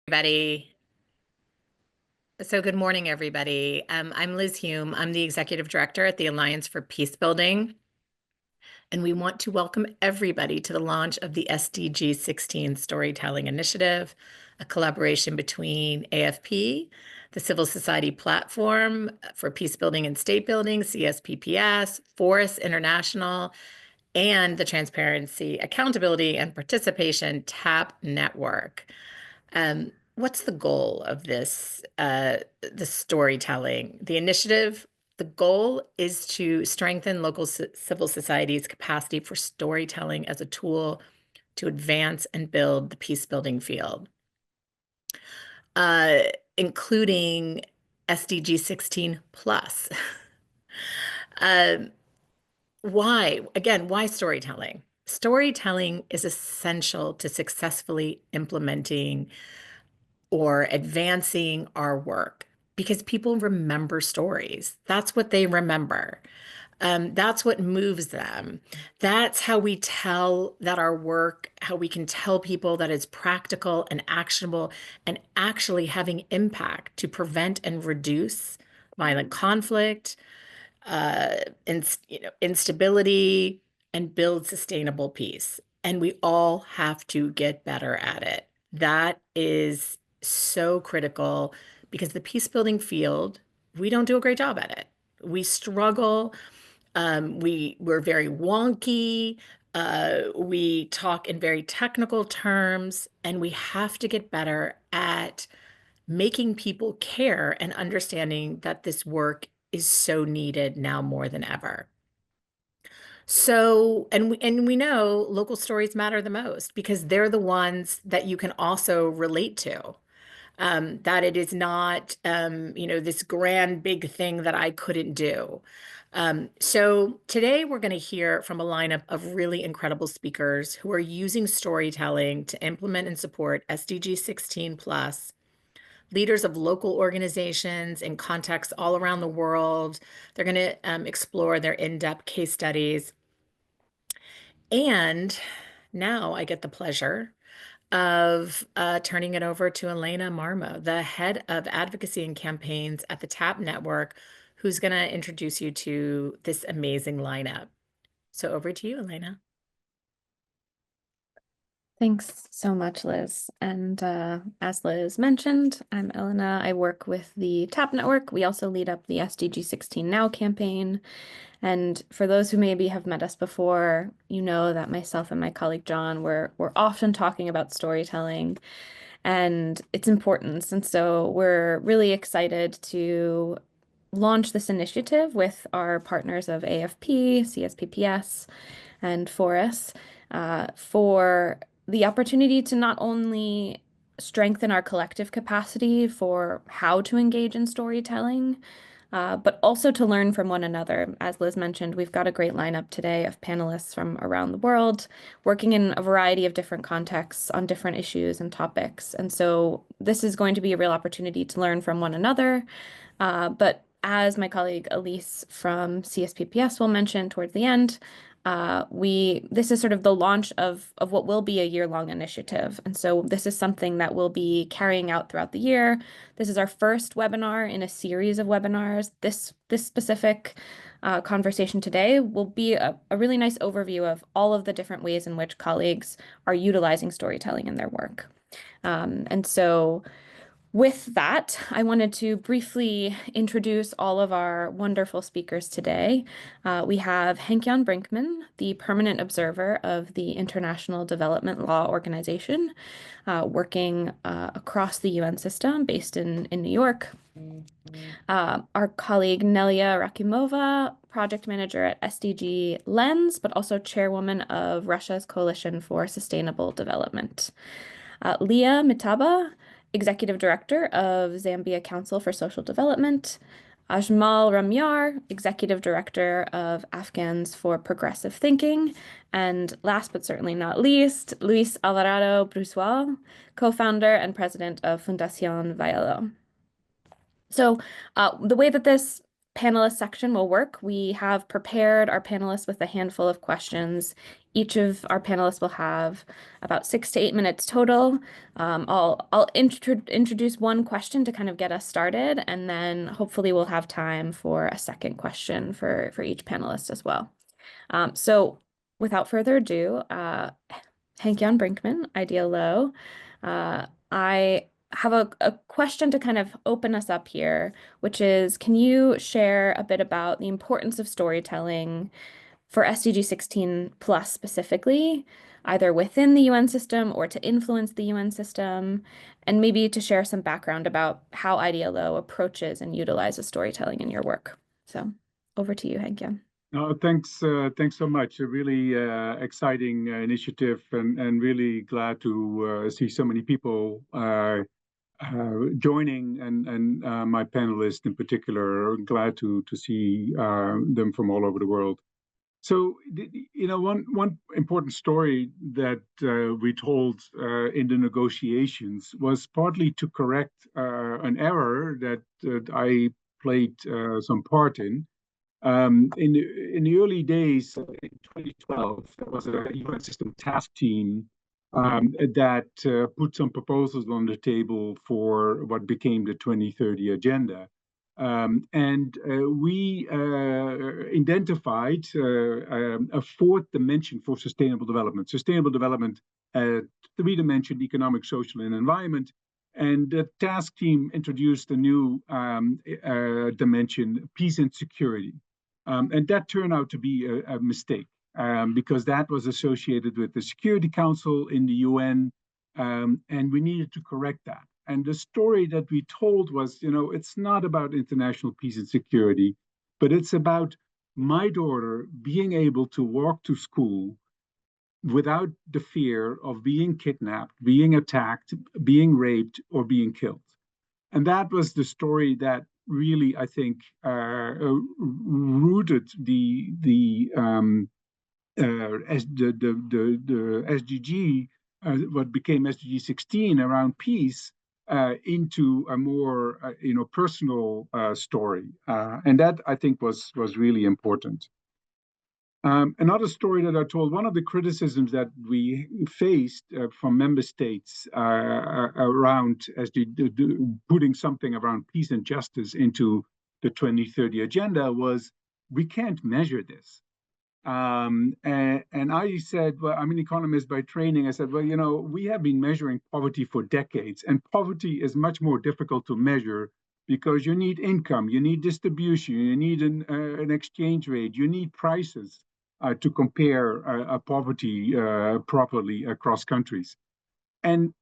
Everybody. So good morning, everybody. I'm Liz Hume. I'm the Executive Director at the Alliance for Peacebuilding, and we want to welcome everybody to the launch of the SDG16 Storytelling Initiative, a collaboration between AFP, the Civil Society Platform for Peacebuilding and Statebuilding, CSPPS, Forus International, and the Transparency, Accountability, and Participation TAP Network. What's the goal of this, the storytelling? The initiative, the goal is to strengthen local civil society's capacity for storytelling as a tool to advance and build the peace building field, including SDG 16 plus. Why? Again, why storytelling? Storytelling is essential to successfully implementing or advancing our work because people remember stories. That's what they remember. That's what moves them. That's how we tell that our work, how we can tell people that it's practical and actionable and actually having impact to prevent and reduce violent conflict, instability, and build sustainable peace. And we all have to get better at it. That is so critical because the peace building field, we don't do a great job at it. We struggle. We're very wonky. We talk in very technical terms, and we have to get better at making people care and understanding that this work is so needed now more than ever. So, and we know local stories matter the most because they're the ones that you can also relate to. That it is not, this grand big thing that I couldn't do. So today we're going to hear from a lineup of really incredible speakers who are using storytelling to implement and support SDG 16 plus, leaders of local organizations in contexts all around the world. They're going to explore their in-depth case studies. And now I get the pleasure of turning it over to Elena Marmo, the head of advocacy and campaigns at the TAP Network, who's going to introduce you to this amazing lineup. So over to you, Elena. Thanks so much, Liz. And as Liz mentioned, I'm Elena. I work with the TAP Network. We also lead up the SDG 16 Now campaign. And for those who maybe have met us before, you know that myself and my colleague John, we're often talking about storytelling and its importance. And so we're really excited to launch this initiative with our partners of AFP, CSPPS, and Forus for the opportunity to not only strengthen our collective capacity for how to engage in storytelling, but also to learn from one another. As Liz mentioned, we've got a great lineup today of panelists from around the world working in a variety of different contexts on different issues and topics. And so this is going to be a real opportunity to learn from one another. But as my colleague Elise from CSPPS will mention towards the end, this is sort of the launch of what will be a year-long initiative. And so this is something that we'll be carrying out throughout the year. This is our first webinar in a series of webinars. This specific conversation today will be a really nice overview of all of the different ways in which colleagues are utilizing storytelling in their work. And so with that, I wanted to briefly introduce all of our wonderful speakers today. We have Henk-Jan Brinkman, the permanent observer of the International Development Law Organization, working across the UN system based in New York. Our colleague Nelia Rakimova, project manager at SDG Lens, but also chairwoman of Russia's Coalition for Sustainable Development. Leah Mitaba, Executive Director of Zambia Council for Social Development. Ajmal Ramyar, Executive Director of Afghans for Progressive Thinking. And last but certainly not least, Luis Alvarado Brusual, co-founder and president of Fundación Vialo. So the way that this panelist section will work. We have prepared our panelists with a handful of questions. Each of our panelists will have about 6 to 8 minutes total. I'll introduce one question to kind of get us started, and then hopefully we'll have time for a second question for each panelist as well. So without further ado, Henk-Jan Brinkman, Idea Low. I have a question to kind of open us up here, which is, can you share a bit about the importance of storytelling for SDG 16 plus specifically, either within the UN system or to influence the UN system, and maybe to share some background about how Idea Low approaches and utilizes storytelling in your work. So over to you, Henk-Jan. Thanks so much. A really exciting initiative, and really glad to see so many people joining, and my panelists in particular. Glad to see them from all over the world. So, one important story that we told in the negotiations was partly to correct an error that I played some part in. In the early days, in 2012, there was a UN system task team that put some proposals on the table for what became the 2030 agenda. And we identified a fourth dimension for sustainable development. Sustainable development, three-dimension: economic, social, and environment. And the task team introduced a new dimension: peace and security. And that turned out to be a mistake, because that was associated with the Security Council in the UN, and we needed to correct that. And the story that we told was, it's not about international peace and security, but it's about my daughter being able to walk to school without the fear of being kidnapped, being attacked, being raped, or being killed. And that was the story that really, I think, rooted the SDG, what became SDG 16 around peace, into a more personal story, and that, I think, was really important. Another story that I told, one of the criticisms that we faced from member states around putting something around peace and justice into the 2030 agenda was, we can't measure this. And I said, well, I'm an economist by training. I said, well, we have been measuring poverty for decades, and poverty is much more difficult to measure because you need income, you need distribution, you need an exchange rate, you need prices to compare poverty properly across countries. And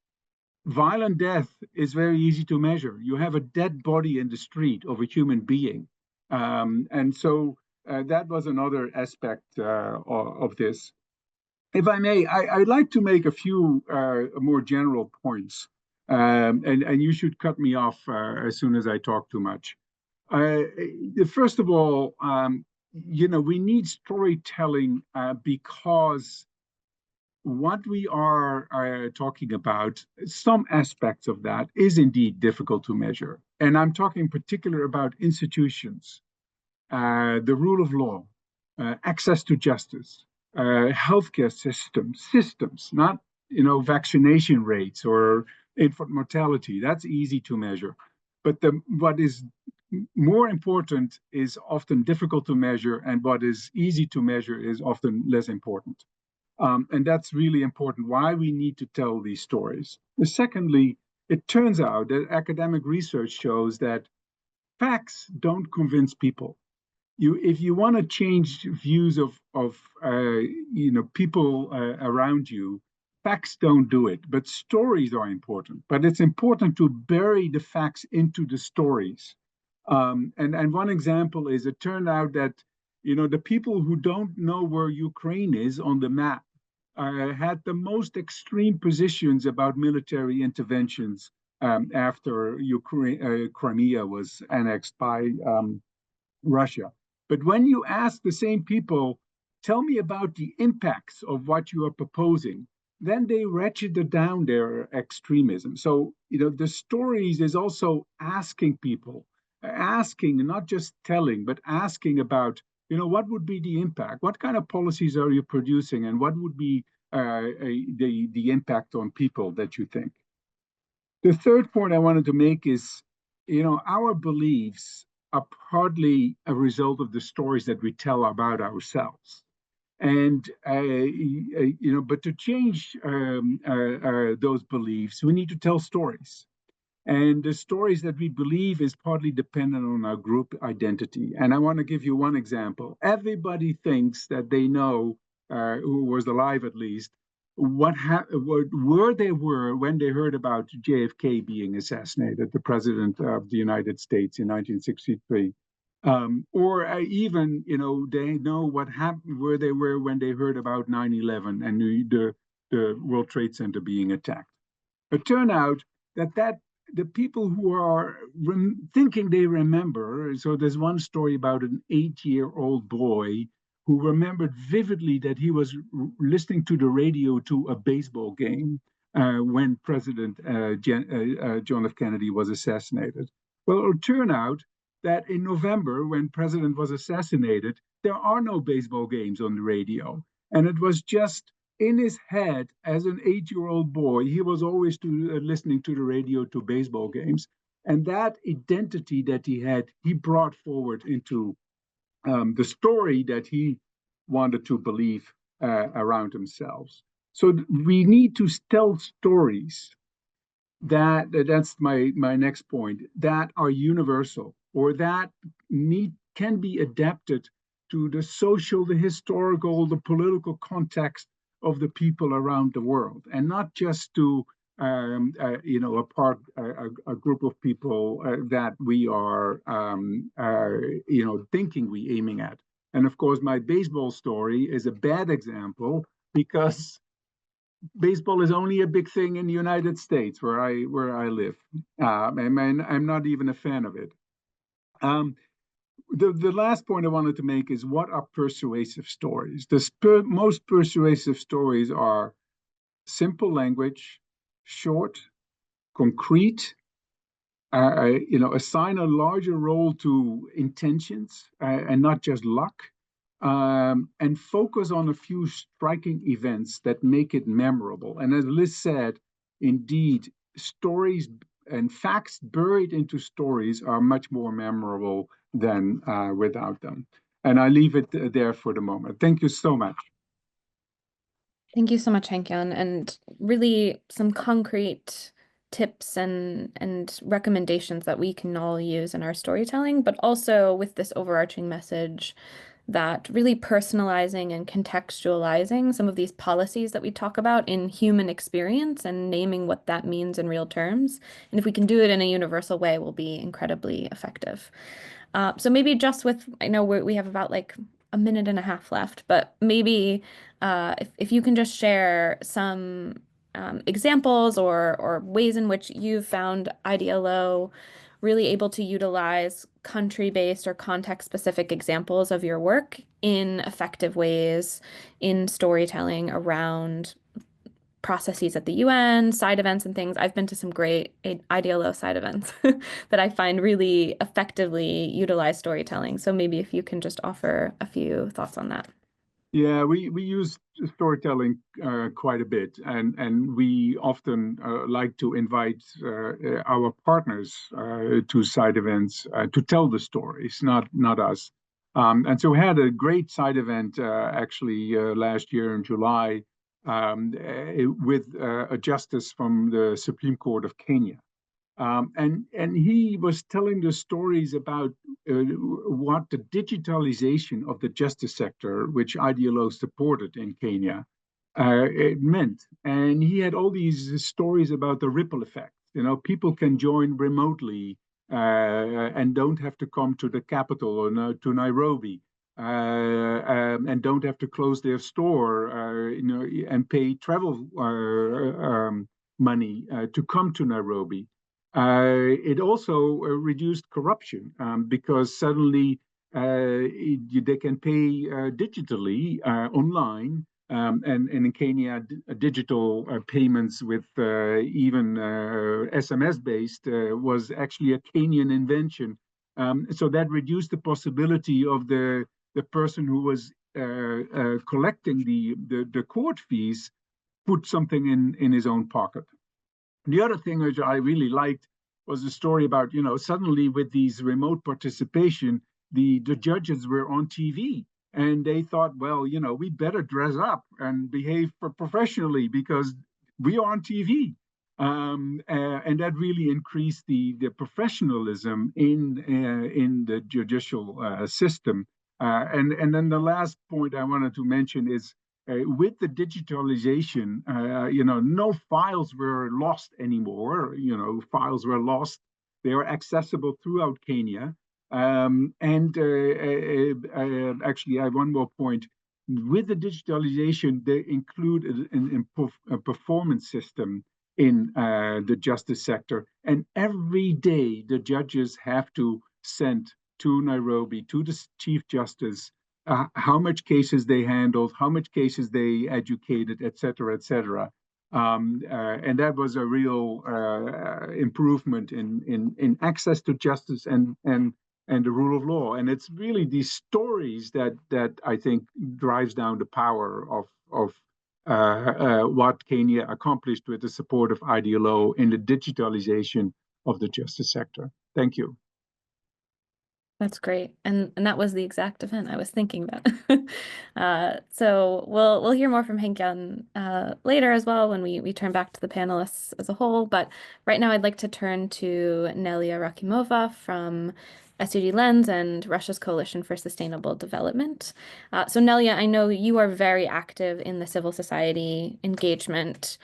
violent death is very easy to measure. You have a dead body in the street of a human being. And so that was another aspect of this. If I may, I'd like to make a few more general points, and you should cut me off as soon as I talk too much. First of all, we need storytelling because what we are talking about, some aspects of that is indeed difficult to measure. And I'm talking in particular about institutions, the rule of law, access to justice, healthcare systems, not vaccination rates or infant mortality. That's easy to measure. But what is more important is often difficult to measure, and what is easy to measure is often less important. And that's really important, why we need to tell these stories. Secondly, it turns out that academic research shows that facts don't convince people. If you want to change views of people around you, facts don't do it. But stories are important. But it's important to bury the facts into the stories. And one example is, it turned out that the people who don't know where Ukraine is on the map had the most extreme positions about military interventions after Crimea was annexed by Russia. But when you ask the same people, tell me about the impacts of what you are proposing, then they ratcheted down their extremism. So, the stories is also asking people, asking, not just telling, but asking about, what would be the impact? What kind of policies are you producing, and what would be the impact on people that you think? The third point I wanted to make is, our beliefs are partly a result of the stories that we tell about ourselves. And but to change those beliefs, we need to tell stories. And the stories that we believe is partly dependent on our group identity. And I want to give you one example. Everybody thinks that they know, who was alive at least, where they were when they heard about JFK being assassinated, the president of the United States in 1963. Or even, they know what happened, where they were when they heard about 9/11 and the World Trade Center being attacked. It turned out that the people who are thinking they remember, so there's one story about an 8-year-old boy who remembered vividly that he was listening to the radio to a baseball game when President John F. Kennedy was assassinated. Well, it turned out that in November, when President was assassinated, there are no baseball games on the radio. And it was just in his head, as an 8-year-old boy, he was always listening to the radio to baseball games. And that identity that he had, he brought forward into the story that he wanted to believe around himself. So we need to tell stories that's my next point, that are universal, or that can be adapted to the social, the historical, the political context of the people around the world, and not just to a group of people that we are thinking we aiming at. And of course, my baseball story is a bad example, because baseball is only a big thing in the United States where I live. I'm not even a fan of it. The last point I wanted to make is, what are persuasive stories? The most persuasive stories are simple language, short, concrete, assign a larger role to intentions and not just luck, and focus on a few striking events that make it memorable. And as Liz said, indeed, stories and facts buried into stories are much more memorable than without them. And I leave it there for the moment. Thank you so much. Thank you so much, Henk-Jan, and really some concrete tips and recommendations that we can all use in our storytelling, but also with this overarching message that really personalizing and contextualizing some of these policies that we talk about in human experience and naming what that means in real terms. And if we can do it in a universal way, will be incredibly effective. So maybe just with, I know we have about like a minute and a half left, but maybe if you can just share some examples or ways in which you've found IDLO really able to utilize country-based or context-specific examples of your work in effective ways in storytelling around processes at the UN, side events and things. I've been to some great IDLO side events that I find really effectively utilize storytelling. So maybe if you can just offer a few thoughts on that. Yeah, we use storytelling quite a bit, and we often like to invite our partners to side events to tell the stories, not us. And so we had a great side event actually last year in July with a justice from the Supreme Court of Kenya. And he was telling the stories about what the digitalization of the justice sector, which IDLO supported in Kenya, it meant. And he had all these stories about the ripple effect. People can join remotely and don't have to come to the capital or to Nairobi. And don't have to close their store, and pay travel money to come to Nairobi. It also reduced corruption because suddenly they can pay digitally online. And in Kenya, digital payments with even SMS based was actually a Kenyan invention So that reduced the possibility of the person who was collecting the court fees put something in his own pocket. The other thing which I really liked was the story about, suddenly with these remote participation, the judges were on TV, and they thought, well, we better dress up and behave professionally because we are on TV. And that really increased the professionalism in the judicial system. And then the last point I wanted to mention is with the digitalization, no files were lost anymore. Files were lost. They are accessible throughout Kenya. Actually, I have one more point. With the digitalization, they include a performance system in the justice sector. And every day, the judges have to send to Nairobi, to the Chief Justice, how much cases they handled, how much cases they educated, et cetera, et cetera. And that was a real improvement in access to justice and the rule of law. And it's really these stories that I think drives down the power of what Kenya accomplished with the support of IDLO in the digitalization of the justice sector. Thank you. That's great. And that was the exact event I was thinking about. So we'll hear more from Henk-Jan later as well when we turn back to the panelists as a whole. But right now I'd like to turn to Nelia Rakimova from SDG Lens and Russia's Coalition for Sustainable Development. So Nelia, I know you are very active in the civil society engagement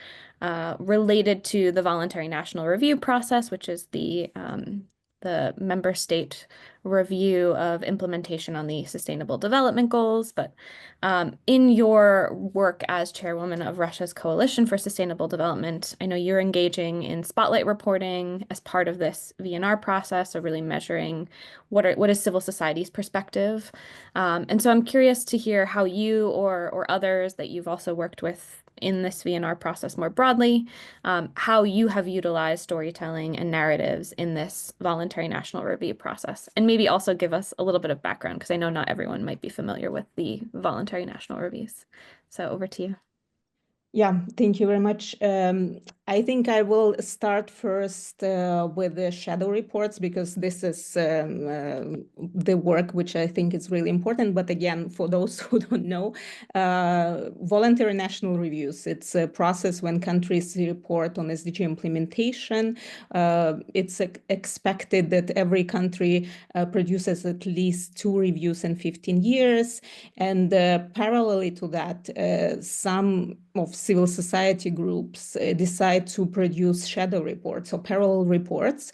related to the voluntary national review process, which is the member state review of implementation on the Sustainable Development Goals. But in your work as chairwoman of Russia's Coalition for Sustainable Development, I know you're engaging in spotlight reporting as part of this VNR process, so really measuring what is civil society's perspective. And so I'm curious to hear how you or others that you've also worked with in this VNR process more broadly, how you have utilized storytelling and narratives in this voluntary national review process. And maybe also give us a little bit of background, because I know not everyone might be familiar with the voluntary national reviews. So over to you. Yeah, thank you very much. I think I will start first with the shadow reports, because this is the work which I think is really important. But again, for those who don't know, voluntary national reviews, it's a process when countries report on SDG implementation. It's expected that every country produces at least 2 reviews in 15 years. And parallelly to that, some of civil society groups decide to produce shadow reports or parallel reports.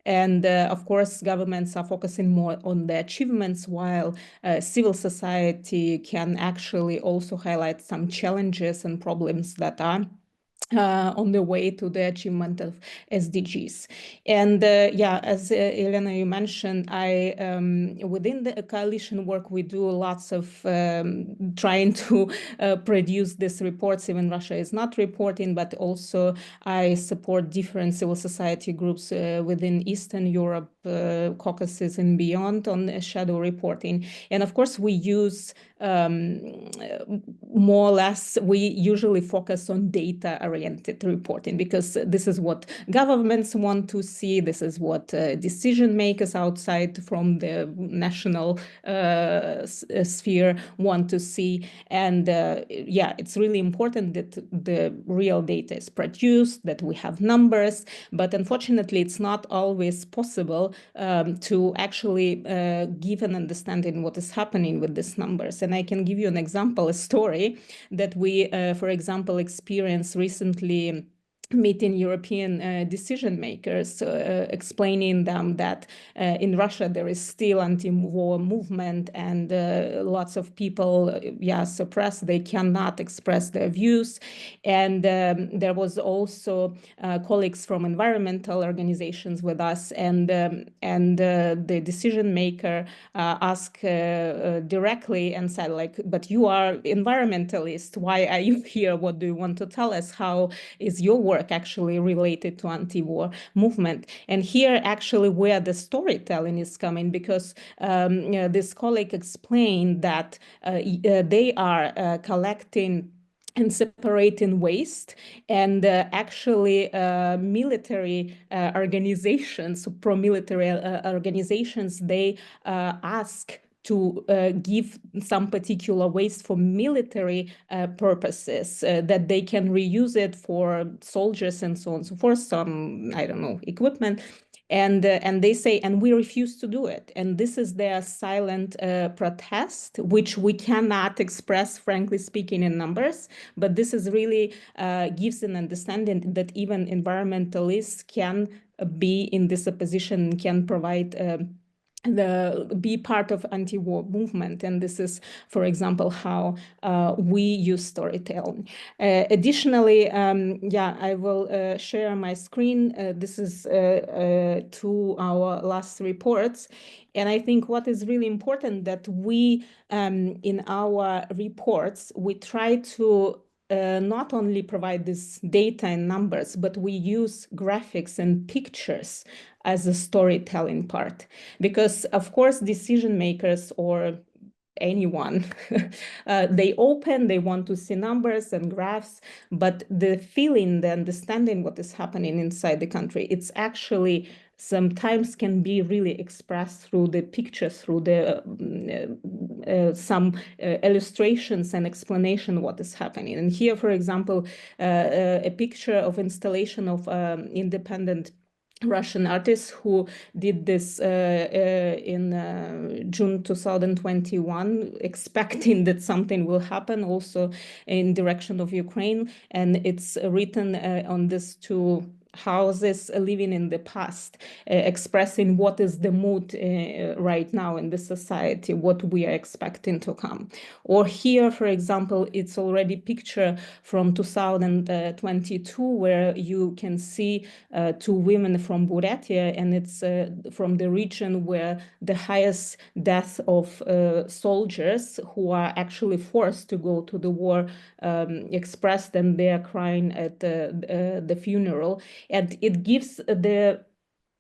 And of course, governments are focusing more on the achievements, while civil society can actually also highlight some challenges and problems that are on the way to the achievement of SDGs. And yeah, as Elena, you mentioned, within the coalition work, we do lots of trying to produce these reports. Even Russia is not reporting, but also I support different civil society groups within Eastern Europe, Caucasus and beyond on shadow reporting. And of course, we use more or less, we usually focus on data-oriented reporting, because this is what governments want to see. This is what decision makers outside from the national sphere want to see. And yeah, it's really important that the real data is produced, that we have numbers. But unfortunately, it's not always possible to actually give an understanding what is happening with these numbers. And I can give you an example, a story that we, for example, experienced recently meeting European decision makers, explaining them that in Russia there is still anti-war movement, and lots of people, suppress, they cannot express their views. And there was also colleagues from environmental organizations with us, and the decision maker asked directly and said, like, but you are environmentalist, why are you here? What do you want to tell us? How is your work work actually related to anti-war movement. And here actually where the storytelling is coming, because this colleague explained that they are collecting and separating waste, and actually military organizations, pro-military organizations, they ask to give some particular waste for military purposes, that they can reuse it for soldiers and so on and so forth, some, I don't know, equipment. And they say, and we refuse to do it. And this is their silent protest, which we cannot express, frankly speaking, in numbers. But this is really gives an understanding that even environmentalists can be in this opposition, can provide be part of anti-war movement. And this is, for example, how we use storytelling. Additionally, I will share my screen. This is to our last reports. And I think what is really important that we, in our reports, we try to not only provide this data and numbers, but we use graphics and pictures as a storytelling part. Because, of course, decision makers or anyone, they want to see numbers and graphs, but the feeling, the understanding what is happening inside the country, it's actually sometimes can be really expressed through the pictures, through the some illustrations and explanation what is happening. And here, for example, a picture of installation of independent Russian artists who did this in June 2021, expecting that something will happen also in direction of Ukraine. And it's written on these two houses living in the past, expressing what is the mood right now in the society, what we are expecting to come. Or here, for example, it's already picture from 2022 where you can see two women from Buryatia, and it's from the region where the highest death of soldiers who are actually forced to go to the war expressed, and they are crying at the funeral. And it gives the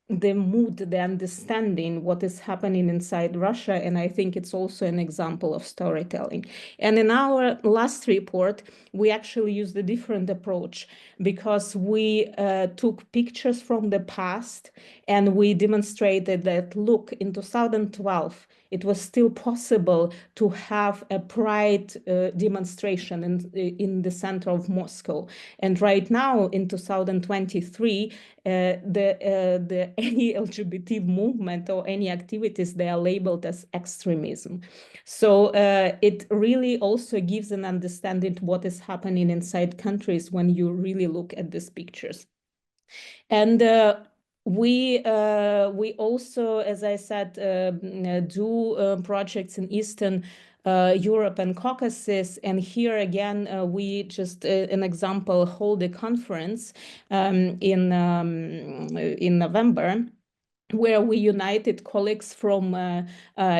mood, the understanding what is happening inside Russia. And I think it's also an example of storytelling. And in our last report, we actually used a different approach, because we took pictures from the past and we demonstrated that, look, in 2012, it was still possible to have a pride demonstration in the center of Moscow. And right now, in 2023, any LGBT movement or any activities, they are labeled as extremism. So it really also gives an understanding to what is happening inside countries when you really look at these pictures. And we also, as I said, do projects in Eastern Europe and Caucasus. And here again, we just, an example, hold a conference in November, where we united colleagues from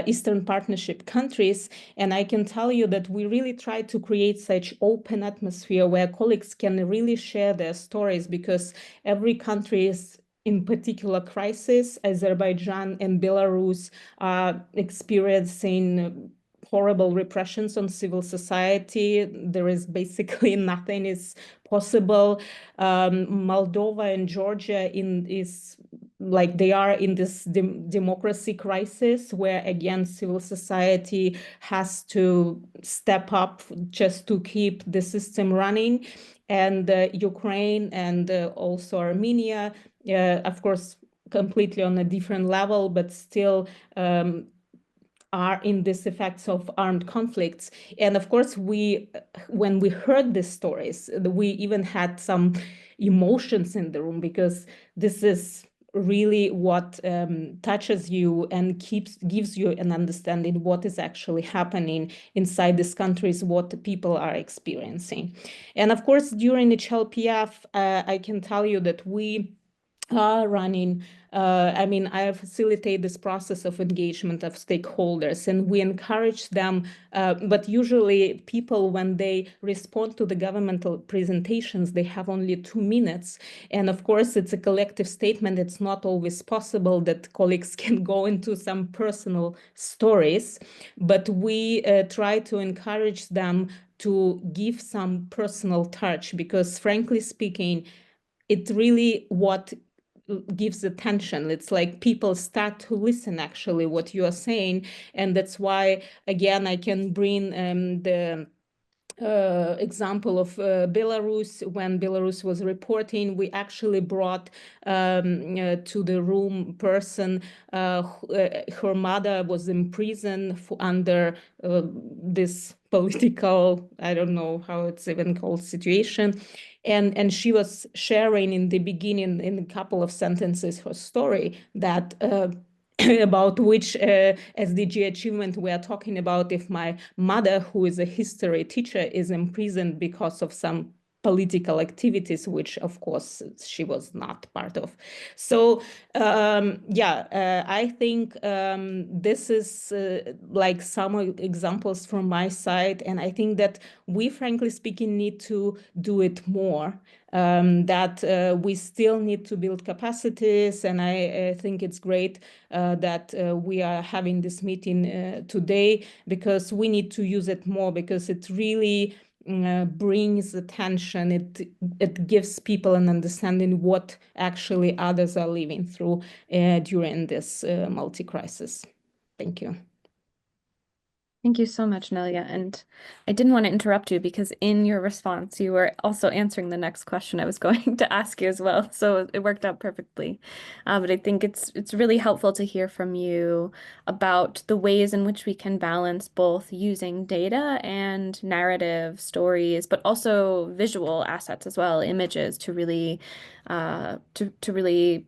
Eastern Partnership countries. And I can tell you that we really try to create such open atmosphere where colleagues can really share their stories, because every country is in particular crisis. Azerbaijan and Belarus are experiencing horrible repressions on civil society. There is basically nothing is possible. Moldova and Georgia is like they are in this democracy crisis, where again civil society has to step up just to keep the system running. And Ukraine and also Armenia, of course, completely on a different level, but still are in these effects of armed conflicts. And of course, when we heard these stories, we even had some emotions in the room, because this is really what touches you and gives you an understanding what is actually happening inside these countries, what the people are experiencing. And of course, during HLPF, I can tell you that we are running. I mean, I facilitate this process of engagement of stakeholders, and we encourage them. But usually people, when they respond to the governmental presentations, they have only 2 minutes. And of course, it's a collective statement. It's not always possible that colleagues can go into some personal stories, but we try to encourage them to give some personal touch, because frankly speaking, it really what gives attention. It's like people start to listen actually what you are saying. And that's why, again, I can bring the example of Belarus. When Belarus was reporting, we actually brought to the room person, her mother was in prison under this political, I don't know how it's even called, situation. And she was sharing in the beginning, in a couple of sentences, her story that about which SDG achievement we are talking about. If my mother, who is a history teacher, is imprisoned because of some political activities, which of course she was not part of. So I think this is like some examples from my side, and I think that we, frankly speaking, need to do it more. That we still need to build capacities, and I think it's great that we are having this meeting today, because we need to use it more, because it really brings attention. It gives people an understanding what actually others are living through during this multi-crisis. Thank you. Thank you so much, Nelia. And I didn't want to interrupt you, because in your response, you were also answering the next question I was going to ask you as well. So it worked out perfectly. But I think it's really helpful to hear from you about the ways in which we can balance both using data and narrative stories, but also visual assets as well, images, to really to really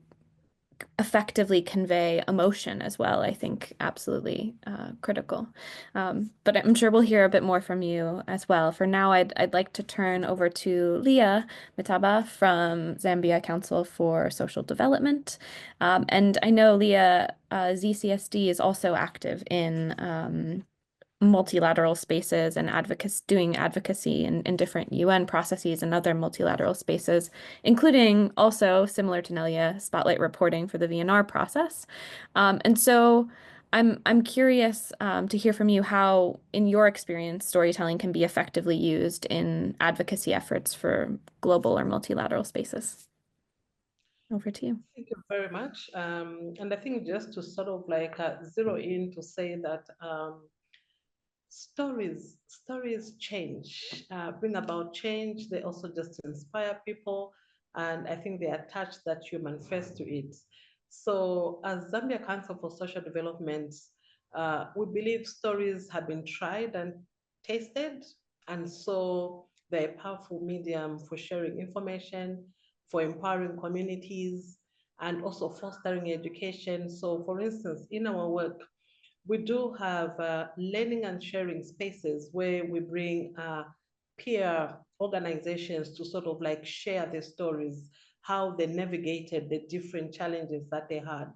effectively convey emotion as well. I think absolutely critical. But I'm sure we'll hear a bit more from you as well. For now, I'd like to turn over to Leah Mitaba from Zambia Council for Social Development. And I know, Leah, ZCSD is also active in multilateral spaces and doing advocacy in different UN processes and other multilateral spaces, including also, similar to Nelia, spotlight reporting for the VNR process. And so I'm curious to hear from you how, in your experience, storytelling can be effectively used in advocacy efforts for global or multilateral spaces. Over to you. Thank you very much. And I think just to sort of like zero in to say that stories change, bring about change. They also just inspire people, and I think they attach that human face to it. So as Zambia Council for Social Development, we believe stories have been tried and tasted, and so they're a powerful medium for sharing information, for empowering communities, and also fostering education. So for instance, in our work, we do have learning and sharing spaces where we bring peer organizations to sort of like share their stories, how they navigated the different challenges that they had.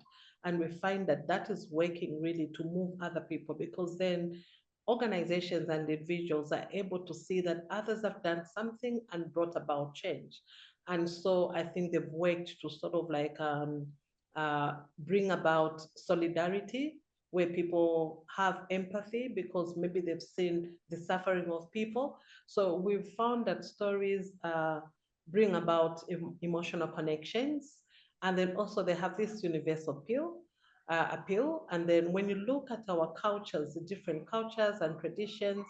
And we find that that is working really to move other people, because then organizations and individuals are able to see that others have done something and brought about change. And so I think they've worked to sort of like bring about solidarity, where people have empathy because maybe they've seen the suffering of people. So we've found that stories bring about emotional connections. And then also they have this universal appeal. And then when you look at our cultures, the different cultures and traditions,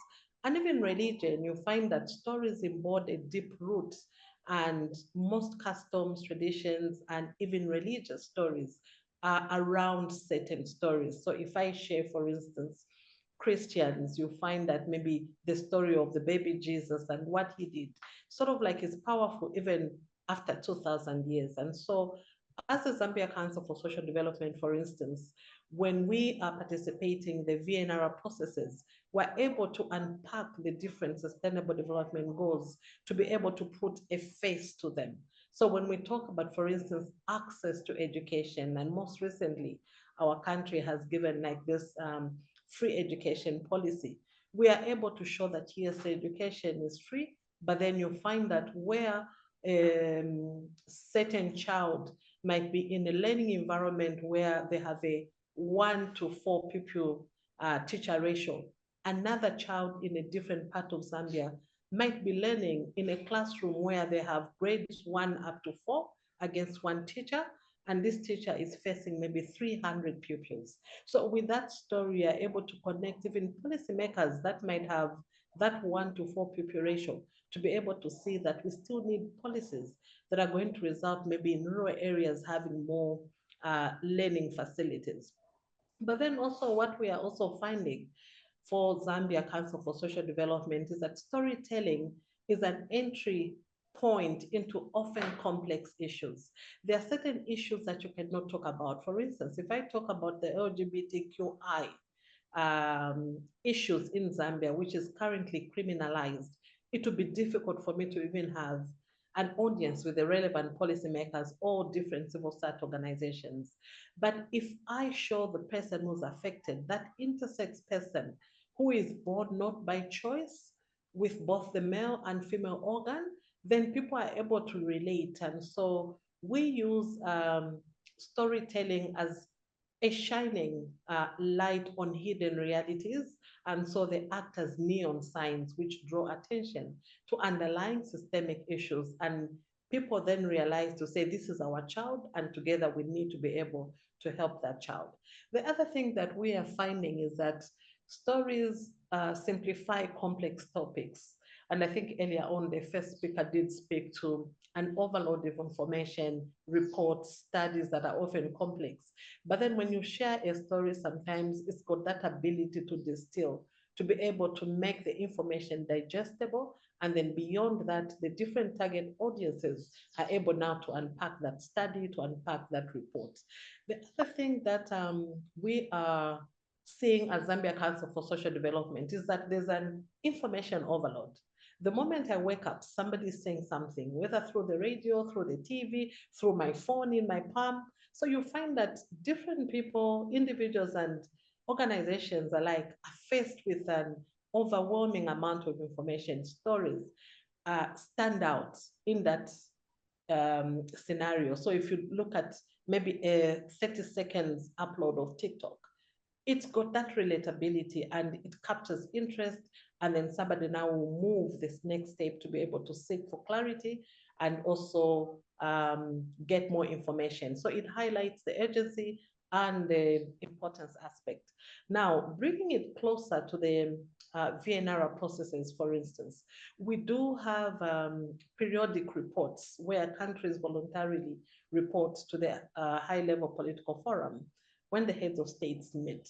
and even religion, you find that stories embody deep roots, and most customs, traditions, and even religious stories are around certain stories. So if I share, for instance, Christians, you find that maybe the story of the baby Jesus and what he did sort of like is powerful even after 2000 years. And so as the Zambia Council for Social Development, for instance, when we are participating in the VNR processes, we're able to unpack the different sustainable development goals to be able to put a face to them. So when we talk about, for instance, access to education, and most recently, our country has given like this free education policy, we are able to show that yes, the education is free, but then you find that where certain child might be in a learning environment where they have a 1-to-4 pupil teacher ratio, another child in a different part of Zambia might be learning in a classroom where they have grades 1 up to 4 against one teacher, and this teacher is facing maybe 300 pupils. So with that story, we are able to connect even policymakers that might have that 1-to-4 pupil ratio to be able to see that we still need policies that are going to result maybe in rural areas having more learning facilities. But then also what we are also finding for Zambia Council for Social Development is that storytelling is an entry point into often complex issues. There are certain issues that you cannot talk about. For instance, if I talk about the LGBTQI issues in Zambia, which is currently criminalized, it would be difficult for me to even have an audience with the relevant policymakers or different civil society organizations. But if I show the person who's affected, that intersex person who is born not by choice with both the male and female organ, then people are able to relate. And so we use storytelling as a shining light on hidden realities. And so they act as neon signs which draw attention to underlying systemic issues. And people then realize to say, this is our child, and together we need to be able to help that child. The other thing that we are finding is that stories simplify complex topics. And I think earlier on, the first speaker did speak to an overload of information, reports, studies that are often complex. But then when you share a story, sometimes it's got that ability to distill, to be able to make the information digestible. And then beyond that, the different target audiences are able now to unpack that study, to unpack that report. The other thing that we are seeing as Zambia Council for Social Development is that there's an information overload. The moment I wake up, somebody is saying something, whether through the radio, through the TV, through my phone in my palm. So you find that different people, individuals and organizations alike are faced with an overwhelming amount of information. Stories stand out in that scenario. So if you look at maybe a 30 seconds upload of TikTok, it's got that relatability and it captures interest, and then somebody now will move this next step to be able to seek for clarity and also get more information. So it highlights the urgency and the importance aspect. Now, bringing it closer to the VNR processes, for instance, we do have periodic reports where countries voluntarily report to the high-level political forum when the heads of states meet.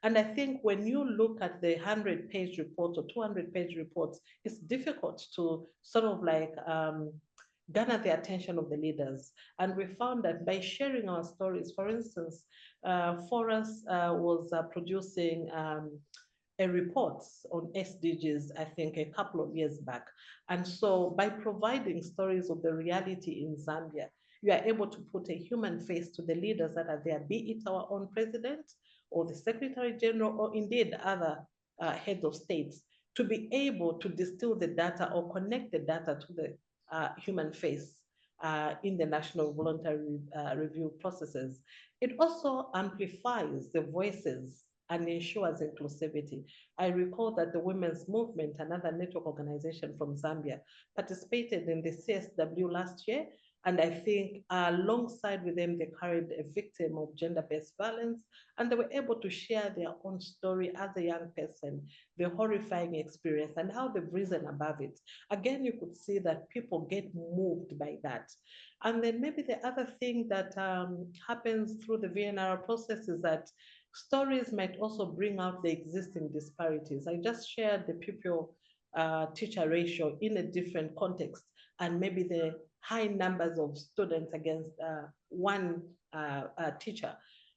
And I think when you look at the 100-page report or 200-page reports, it's difficult to sort of like garner the attention of the leaders. And we found that by sharing our stories, for instance, Forus was producing a report on SDGs, I think a couple of years back. And so by providing stories of the reality in Zambia, you are able to put a human face to the leaders that are there, be it our own president or the Secretary General, or indeed other heads of states, to be able to distill the data or connect the data to the human face in the national voluntary review processes. It also amplifies the voices and ensures inclusivity. I recall that the Women's Movement, another network organization from Zambia, participated in the CSW last year. And I think alongside with them, they carried a victim of gender-based violence, and they were able to share their own story as a young person, the horrifying experience and how they've risen above it. Again, you could see that people get moved by that. And then maybe the other thing that happens through the VNR process is that stories might also bring out the existing disparities. I just shared the pupil teacher ratio in a different context, and maybe the high numbers of students against one teacher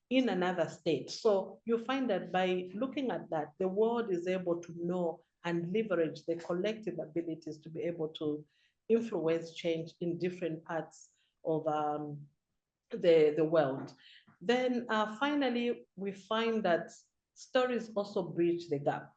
in another state. So you find that by looking at that, the world is able to know and leverage the collective abilities to be able to influence change in different parts of the world. Then finally, we find that stories also bridge the gap.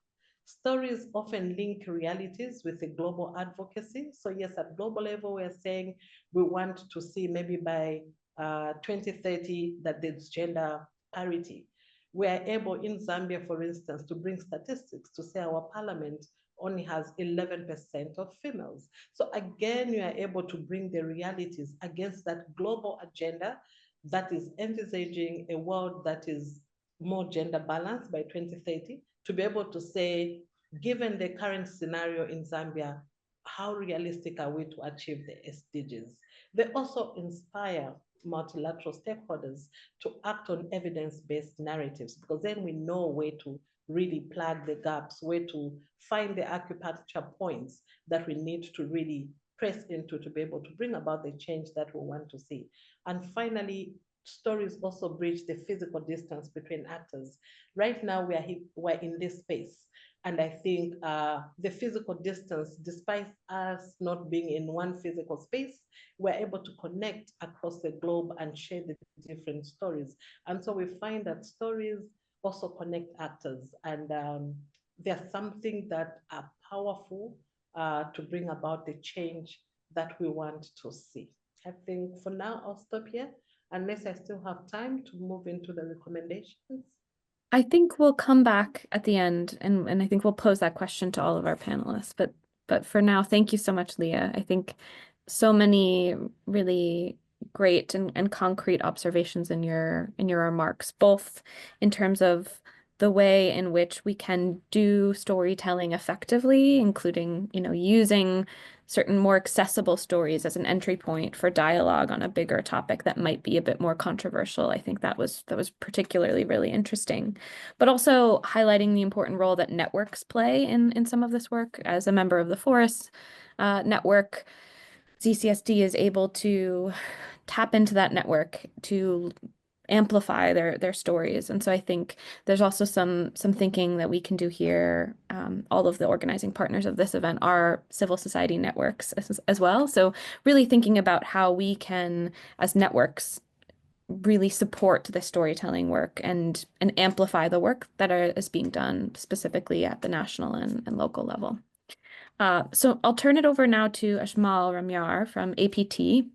Stories often link realities with a global advocacy. So yes, at global level, we're saying we want to see maybe by 2030 that there's gender parity. We are able in Zambia, for instance, to bring statistics to say our parliament only has 11% of females. So again, you are able to bring the realities against that global agenda that is envisaging a world that is more gender balanced by 2030, to be able to say, given the current scenario in Zambia, how realistic are we to achieve the SDGs? They also inspire multilateral stakeholders to act on evidence-based narratives, because then we know where to really plug the gaps, where to find the acupuncture points that we need to really press into to be able to bring about the change that we want to see. And finally, stories also bridge the physical distance between actors. Right now, we're in this space. And I think the physical distance, despite us not being in one physical space, we're able to connect across the globe and share the different stories. And so we find that stories also connect actors, and they're something that are powerful to bring about the change that we want to see. I think for now, I'll stop here, unless I still have time to move into the recommendations. I think we'll come back at the end, and I think we'll pose that question to all of our panelists. But for now, thank you so much, Leah. I think so many really great and concrete observations in your remarks, both in terms of the way in which we can do storytelling effectively, including, using certain more accessible stories as an entry point for dialogue on a bigger topic that might be a bit more controversial. I think that was particularly really interesting, but also highlighting the important role that networks play in some of this work. As a member of the Forus network, ZCSD is able to tap into that network to amplify their stories. And so I think there's also some thinking that we can do here. All of the organizing partners of this event are civil society networks as well. So really thinking about how we can, as networks, really support the storytelling work and amplify the work that is being done specifically at the national and local level. So I'll turn it over now to Ashmal Ramyar from APT.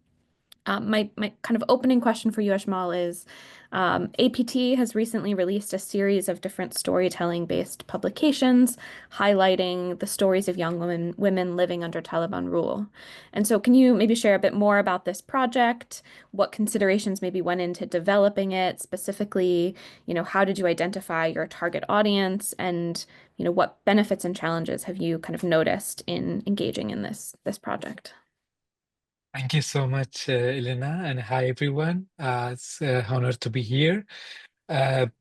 My kind of opening question for you, Ashmal, is APT has recently released a series of different storytelling-based publications highlighting the stories of young women living under Taliban rule. And so can you maybe share a bit more about this project? What considerations maybe went into developing it? Specifically, how did you identify your target audience? And, what benefits and challenges have you kind of noticed in engaging in this project? Thank you so much, Elena, and hi, everyone. It's an honor to be here. It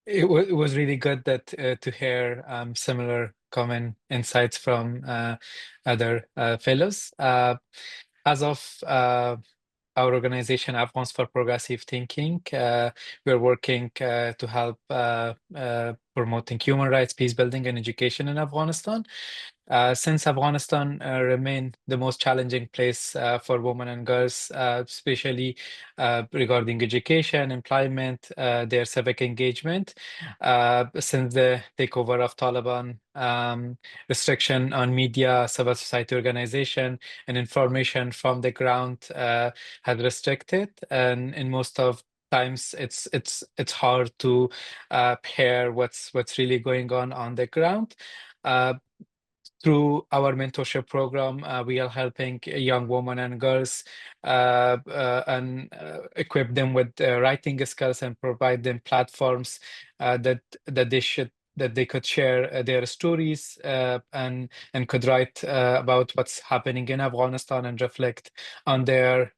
was really good that to hear similar common insights from other fellows. As of our organization, Advance for Progressive Thinking, we're working to help promoting human rights, peace building, and education in Afghanistan. Since Afghanistan remains the most challenging place for women and girls, especially regarding education, employment, their civic engagement, since the takeover of Taliban, restriction on media, civil society organization, and information from the ground had restricted, and in most of times it's hard to hear what's really going on the ground. Through our mentorship program, we are helping young women and girls and equip them with writing skills and provide them platforms that they could share their stories and could write about what's happening in Afghanistan and reflect on their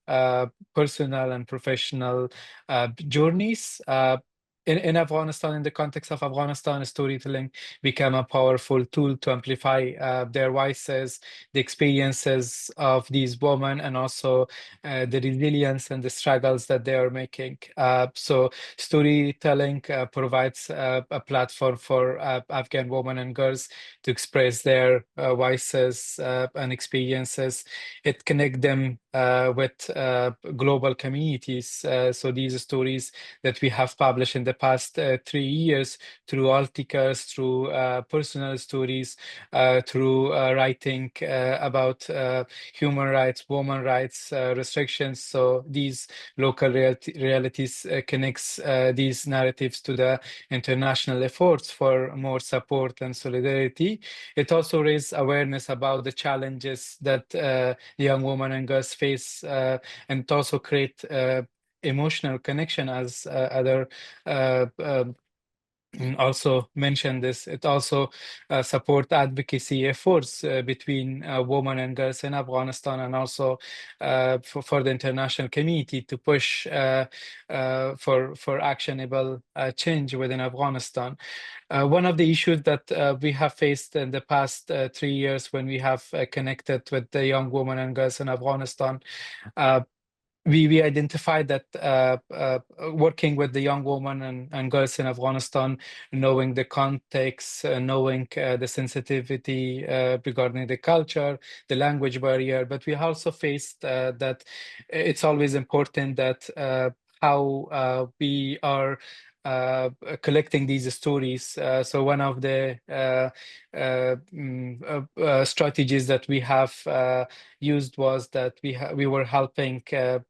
personal and professional journeys. in Afghanistan, in the context of Afghanistan, storytelling became a powerful tool to amplify their voices, the experiences of these women, and also the resilience and the struggles that they are making. So storytelling provides a platform for Afghan women and girls to express their voices and experiences. It connects them with global communities. So these stories that we have published in the past 3 years through articles, through personal stories, through writing about human rights, women rights restrictions. So these local realities connects these narratives to the international efforts for more support and solidarity. It also raises awareness about the challenges that the young women and girls face, and it also create emotional connection, as other also mentioned this. It also support advocacy efforts between women and girls in Afghanistan, and also for the international community to push for actionable change within Afghanistan. One of the issues that we have faced in the past 3 years when we have connected with the young women and girls in Afghanistan, we identified that working with the young women and girls in Afghanistan, knowing the context, knowing the sensitivity regarding the culture, the language barrier, but we also faced that it's always important that how we are collecting these stories. So one of the strategies that we have used was that we were helping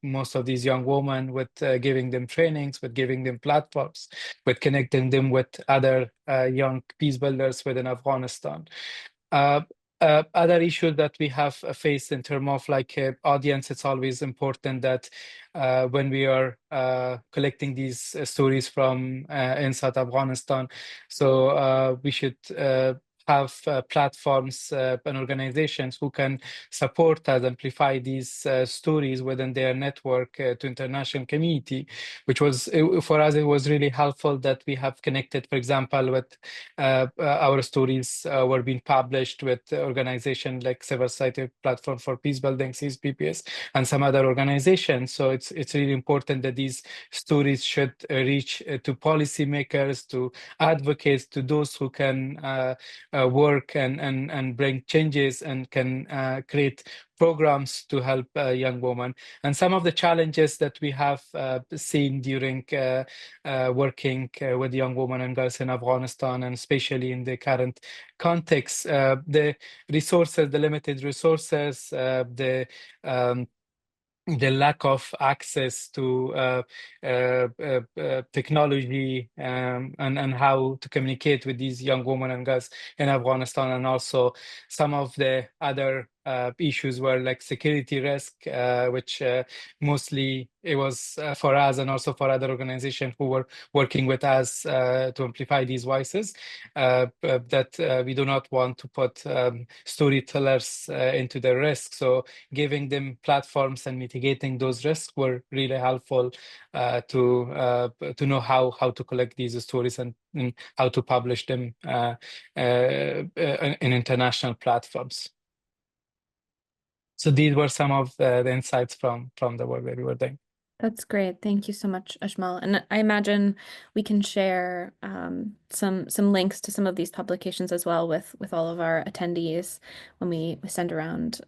most of these young women with giving them trainings, with giving them platforms, with connecting them with other young peace builders within Afghanistan. Other issues that we have faced in terms of like audience, it's always important that when we are collecting these stories from inside Afghanistan, so we should have platforms and organizations who can support us amplify these stories within their network to international community, which was for us, it was really helpful that we have connected, for example, with our stories were being published with organizations like Civil Society Platform for Peacebuilding, CSPPS, and some other organizations. So it's really important that these stories should reach to policymakers, to advocates, to those who can work and bring changes and can create programs to help young women. And some of the challenges that we have seen during working with young women and girls in Afghanistan, and especially in the current context, the resources, the limited resources, the lack of access to technology, and how to communicate with these young women and girls in Afghanistan, and also some of the other issues were like security risk, which mostly it was for us and also for other organizations who were working with us to amplify these voices, that we do not want to put storytellers into the risk. So giving them platforms and mitigating those risks were really helpful to know how to collect these stories and how to publish them in international platforms. So these were some of the insights from the work that we were doing. That's great. Thank you so much, Ashmal. And I imagine we can share some links to some of these publications as well with all of our attendees when we send around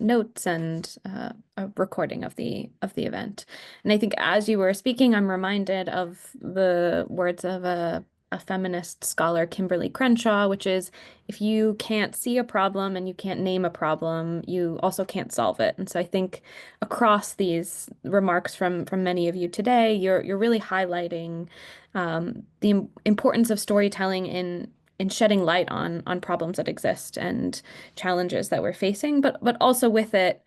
notes and a recording of the event. And I think as you were speaking, I'm reminded of the words of a feminist scholar, Kimberly Crenshaw, which is, if you can't see a problem and you can't name a problem, you also can't solve it. And so I think across these remarks from many of you today, you're really highlighting the importance of storytelling in shedding light on problems that exist and challenges that we're facing, but also with it,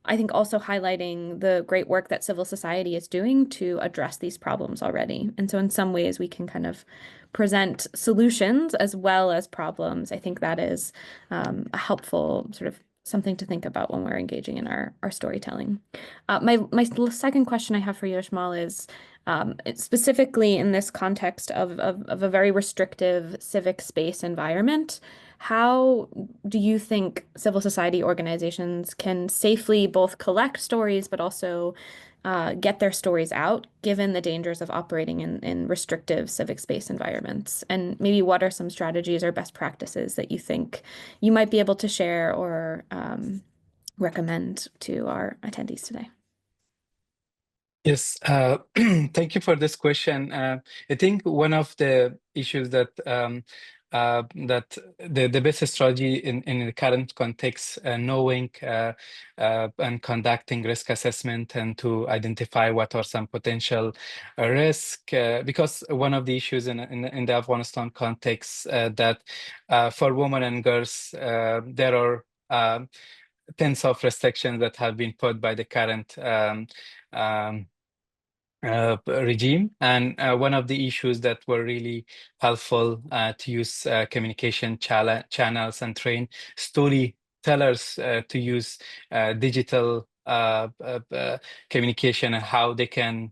I think also highlighting the great work that civil society is doing to address these problems already. And so in some ways we can kind of present solutions as well as problems. I think that is a helpful sort of something to think about when we're engaging in our storytelling. My second question I have for you, Ishmael, is specifically in this context of a very restrictive civic space environment, how do you think civil society organizations can safely both collect stories but also get their stories out, given the dangers of operating in restrictive civic space environments? And maybe what are some strategies or best practices that you think you might be able to share or recommend to our attendees today? Yes, thank you for this question. I think one of the issues that that the best strategy in the current context, knowing and conducting risk assessment and to identify what are some potential risk, because one of the issues in the Afghanistan context that for women and girls there are tens of restrictions that have been put by the current regime. And one of the issues that were really helpful to use communication channels and train storytellers to use digital communication and how they can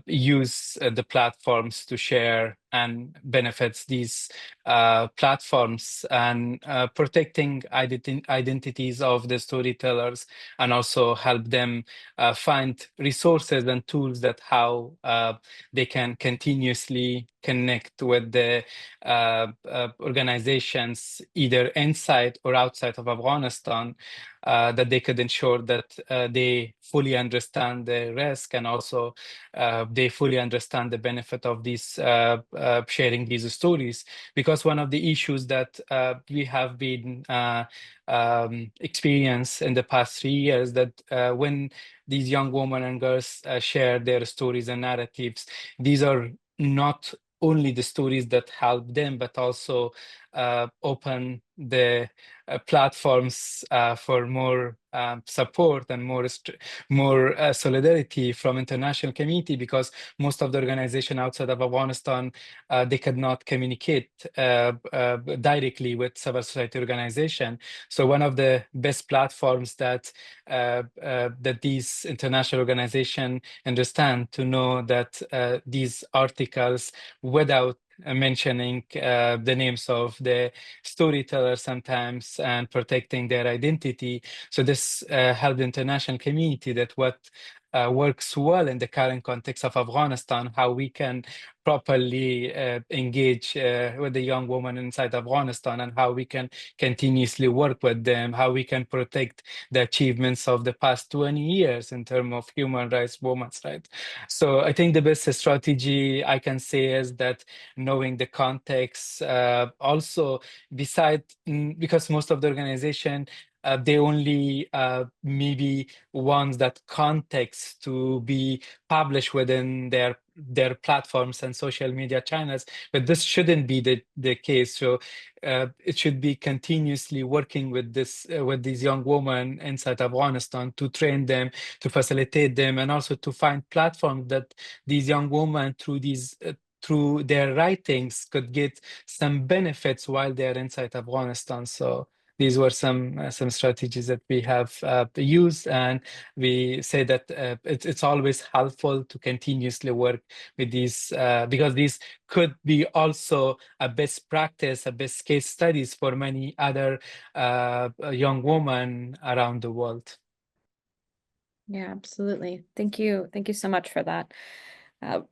use the platforms to share and benefits these platforms, and protecting identities of the storytellers, and also help them find resources and tools that how they can continuously connect with the organizations either inside or outside of Afghanistan, that they could ensure that they fully understand the risk, and also they fully understand the benefit of these sharing these stories. Because one of the issues that we have been experienced in the past 3 years, that when these young women and girls share their stories and narratives, these are not only the stories that help them, but also open the platforms for more support and more solidarity from international community, because most of the organization outside of Afghanistan, they could not communicate directly with civil society organization. So one of the best platforms that that these international organizations understand, to know that these articles, without mentioning the names of the storytellers sometimes, and protecting their identity. So this helped the international community that what works well in the current context of Afghanistan, how we can properly engage with the young woman inside Afghanistan, and how we can continuously work with them, how we can protect the achievements of the past 20 years in terms of human rights, women's rights. So I think the best strategy I can say is that knowing the context, also beside, because most of the organization, they only maybe want that context to be published within their platforms and social media channels, but this shouldn't be the case. So it should be continuously working with these young women inside Afghanistan, to train them, to facilitate them, and also to find platforms that these young women through their writings could get some benefits while they're inside Afghanistan. So these were some strategies that we have used, and we say that it's always helpful to continuously work with these, because these could be also a best practice, a best case studies for many other young women around the world. Yeah, absolutely. Thank you. Thank you so much for that.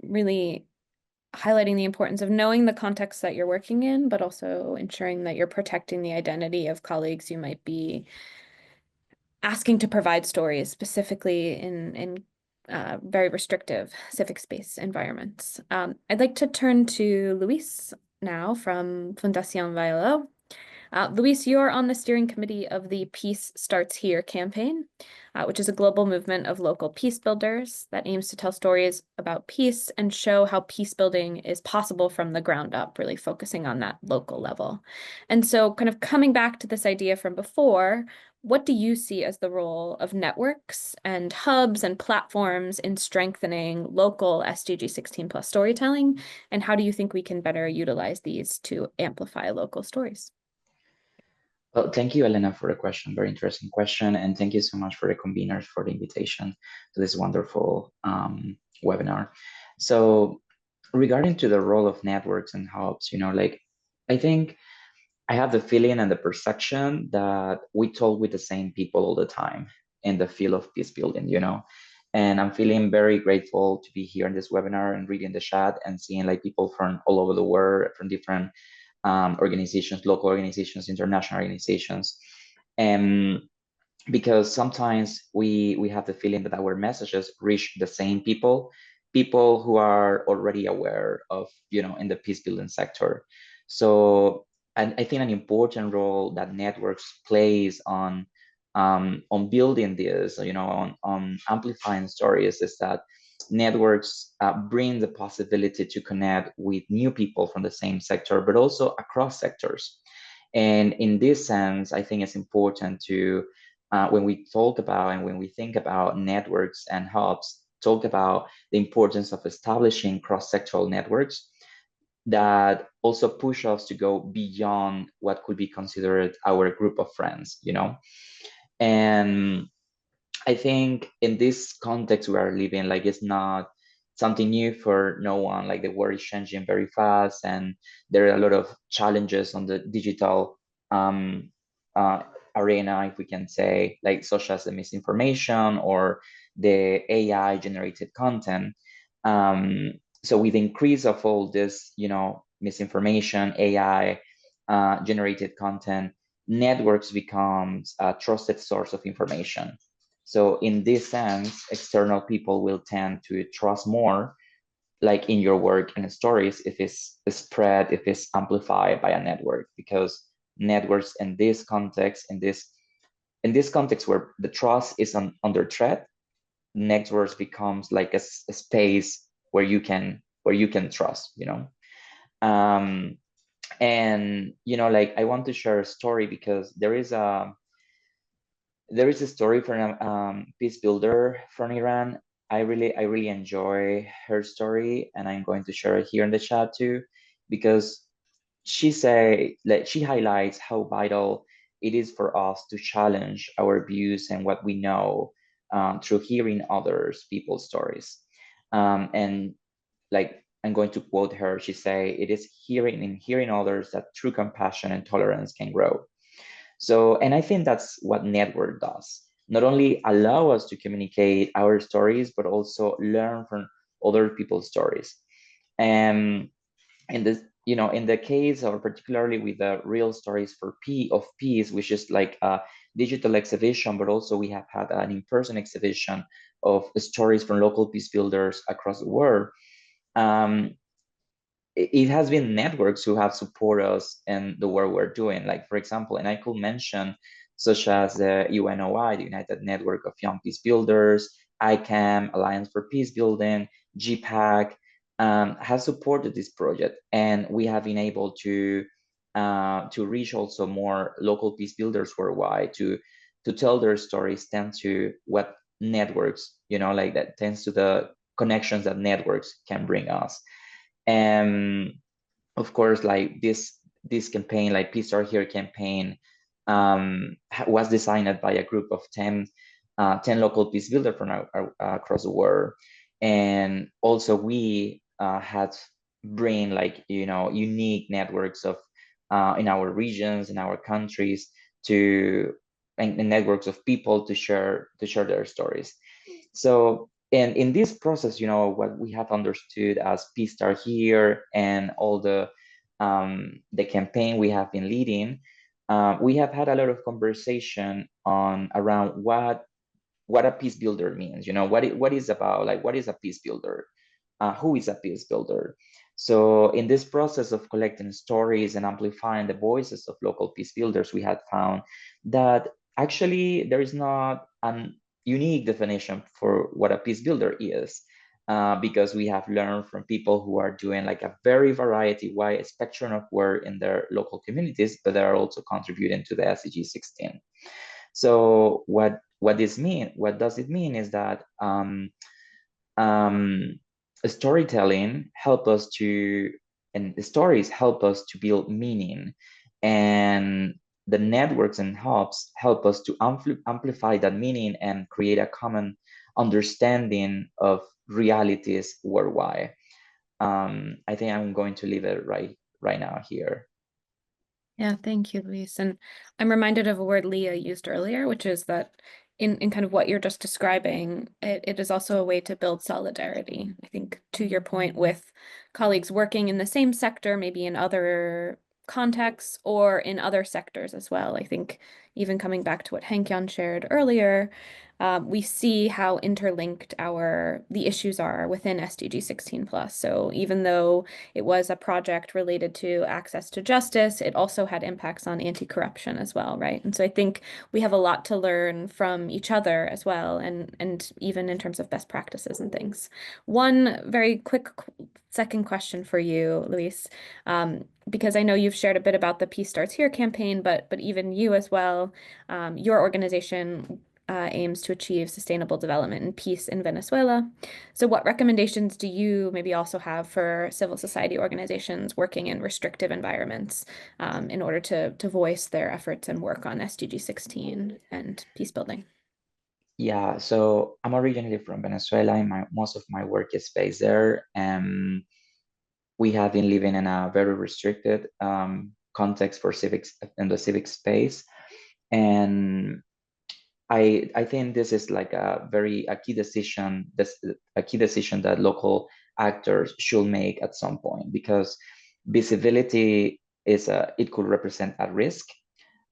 Really highlighting the importance of knowing the context that you're working in, but also ensuring that you're protecting the identity of colleagues you might be asking to provide stories, specifically in very restrictive civic space environments. I'd like to turn to Luis now from Fundación Violó. Luis, you're on the steering committee of the Peace Starts Here campaign, which is a global movement of local peace builders that aims to tell stories about peace and show how peace building is possible from the ground up, really focusing on that local level. And so kind of coming back to this idea from before, what do you see as the role of networks and hubs and platforms in strengthening local SDG 16 plus storytelling? And how do you think we can better utilize these to amplify local stories? Well, thank you, Elena, for the question. Very interesting question. And thank you so much for the conveners for the invitation to this wonderful webinar. So regarding to the role of networks and hubs, like, I think I have the feeling and the perception that we talk with the same people all the time in the field of peace building, and I'm feeling very grateful to be here in this webinar and reading the chat and seeing like people from all over the world, from different organizations, local organizations, international organizations. And because sometimes we have the feeling that our messages reach the same people who are already aware of, in the peace building sector. So I think an important role that networks plays on building this, on amplifying stories, is that networks bring the possibility to connect with new people from the same sector, but also across sectors. And in this sense, I think it's important to, when we talk about and when we think about networks and hubs, talk about the importance of establishing cross-sectoral networks that also push us to go beyond what could be considered our group of friends, And I think in this context we are living, like, it's not something new for no one. Like, the world is changing very fast, and there are a lot of challenges on the digital uh, arena, if we can say, like, such as the misinformation or the AI generated content. So with the increase of all this, misinformation, AI generated content, networks becomes a trusted source of information. So in this sense, external people will tend to trust more, like, in your work and stories, if it's spread, if it's amplified by a network, because networks in this context, in this context where the trust is under threat, networks becomes like a space where you can trust, and like, I want to share a story because there is a story from a peace builder from Iran. I really enjoy her story, and I'm going to share it here in the chat too, because she highlights how vital it is for us to challenge our views and what we know through hearing others people's stories. And like, I'm going to quote her. She say, "It is hearing others that true compassion and tolerance can grow." So, and I think that's what network does. Not only allow us to communicate our stories, but also learn from other people's stories. And in this, in the case, or particularly with the real stories for peace, which is like a digital exhibition, but also we have had an in-person exhibition of stories from local peace builders across the world. It has been networks who have supported us in the work we're doing. Like, for example, and I could mention such as the UNOI, the United Network of Young Peace Builders, ICAM, Alliance for Peace Building, GPAC, have supported this project, and we have been able to reach also more local peace builders worldwide to tell their stories, thanks to what networks, like that, thanks to the connections that networks can bring us. And of course, like, this campaign, like Peace Are Here campaign, was designed by a group of 10 local peace builders from across the world. And also we had bring, like, unique networks of in our regions, in our countries, and networks of people to share their stories. So, and in this process, what we have understood as Peace Start Here and all the campaign we have been leading, we have had a lot of conversation around what a peace builder means. What is about, like, what is a peace builder? Who is a peace builder? So in this process of collecting stories and amplifying the voices of local peace builders, we had found that actually there is not an unique definition for what a peace builder is, because we have learned from people who are doing like a very wide spectrum of work in their local communities, but they are also contributing to the SDG16. So what does it mean is that storytelling help us to, and the stories help us to build meaning, and the networks and hubs help us to amplify that meaning and create a common understanding of realities worldwide. I think I'm going to leave it right now here. Yeah, thank you, Luis. And I'm reminded of a word Leah used earlier, which is that in kind of what you're just describing, it is also a way to build solidarity. I think to your point with colleagues working in the same sector, maybe in other contexts or in other sectors as well. I think even coming back to what Henk-Jan shared earlier, we see how interlinked the issues are within SDG 16+. So even though it was a project related to access to justice, it also had impacts on anti-corruption as well, right? And so I think we have a lot to learn from each other as well, and even in terms of best practices and things. One very quick second question for you, Luis, because I know you've shared a bit about the Peace Starts Here campaign, but even you as well, your organization aims to achieve sustainable development and peace in Venezuela. So what recommendations do you maybe also have for civil society organizations working in restrictive environments in order to voice their efforts and work on SDG 16 and peace building? Yeah, so I'm originally from Venezuela, and most of my work is based there. We have been living in a very restricted context for civics in the civic space, and I think this is like a key decision. A key decision that local actors should make at some point, because visibility it could represent a risk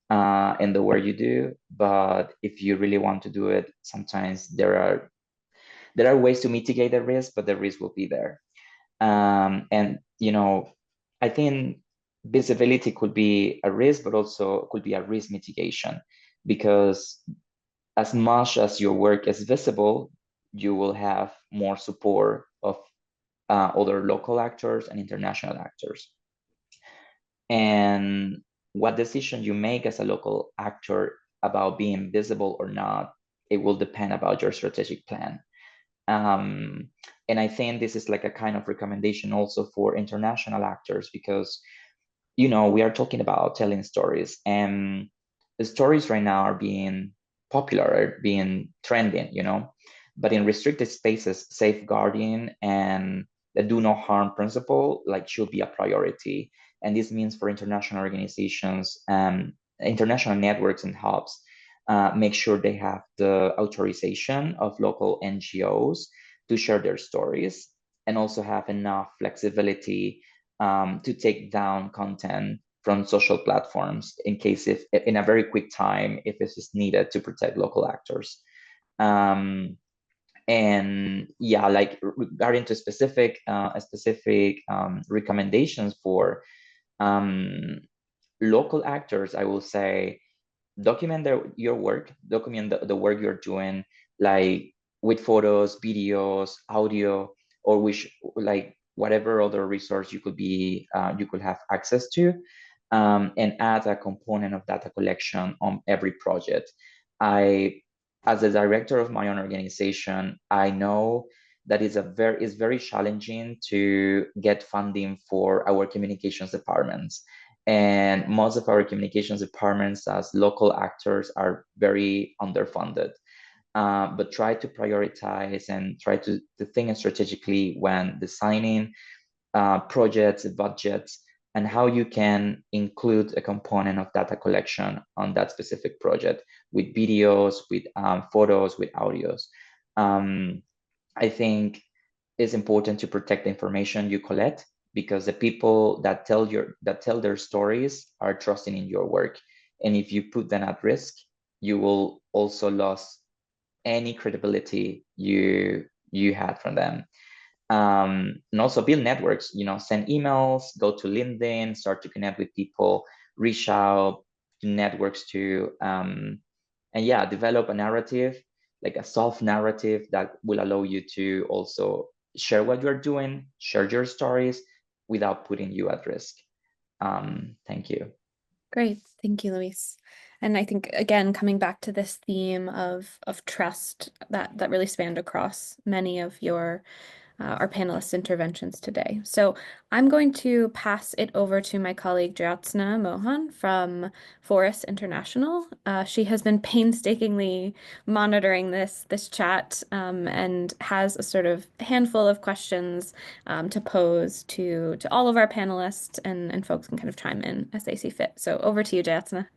in the work you do. But if you really want to do it, sometimes there are ways to mitigate the risk, but the risk will be there. And I think visibility could be a risk, but also could be a risk mitigation, because as much as your work is visible, you will have more support of other local actors and international actors. And what decision you make as a local actor about being visible or not, it will depend about your strategic plan. And I think this is like a kind of recommendation also for international actors, because we are talking about telling stories, and the stories right now are being popular, are being trending, but in restricted spaces, safeguarding and the do no harm principle should be a priority. And this means for international organizations, international networks and hubs, make sure they have the authorization of local NGOs to share their stories, and also have enough flexibility to take down content from social platforms in case if in a very quick time, if it is needed to protect local actors. And yeah, regarding to specific recommendations for local actors, I will say document your work, document the work you're doing, with photos, videos, audio, or whatever other resource you could have access to, and add a component of data collection on every project. As the director of my own organization, I know that it's very challenging to get funding for our communications departments. And most of our communications departments as local actors are very underfunded. But try to prioritize and try to think strategically when designing projects, budgets, and how you can include a component of data collection on that specific project with videos, with photos, with audios. I think it's important to protect the information you collect, because the people that tell their stories are trusting in your work. And if you put them at risk, you will also lose any credibility you had from them. And also build networks, send emails, go to LinkedIn, start to connect with people, reach out to networks and yeah, develop a narrative, like a soft narrative that will allow you to also share what you're doing, share your stories without putting you at risk. Thank you. Great. Thank you, Luis. And I think, again, coming back to this theme of trust that really spanned across many of your our panelists' interventions today. So I'm going to pass it over to my colleague Jyotsna Mohan from Forus International. She has been painstakingly monitoring this chat and has a sort of handful of questions to pose to all of our panelists, and folks can kind of chime in as they see fit. So over to you, Jyotsna.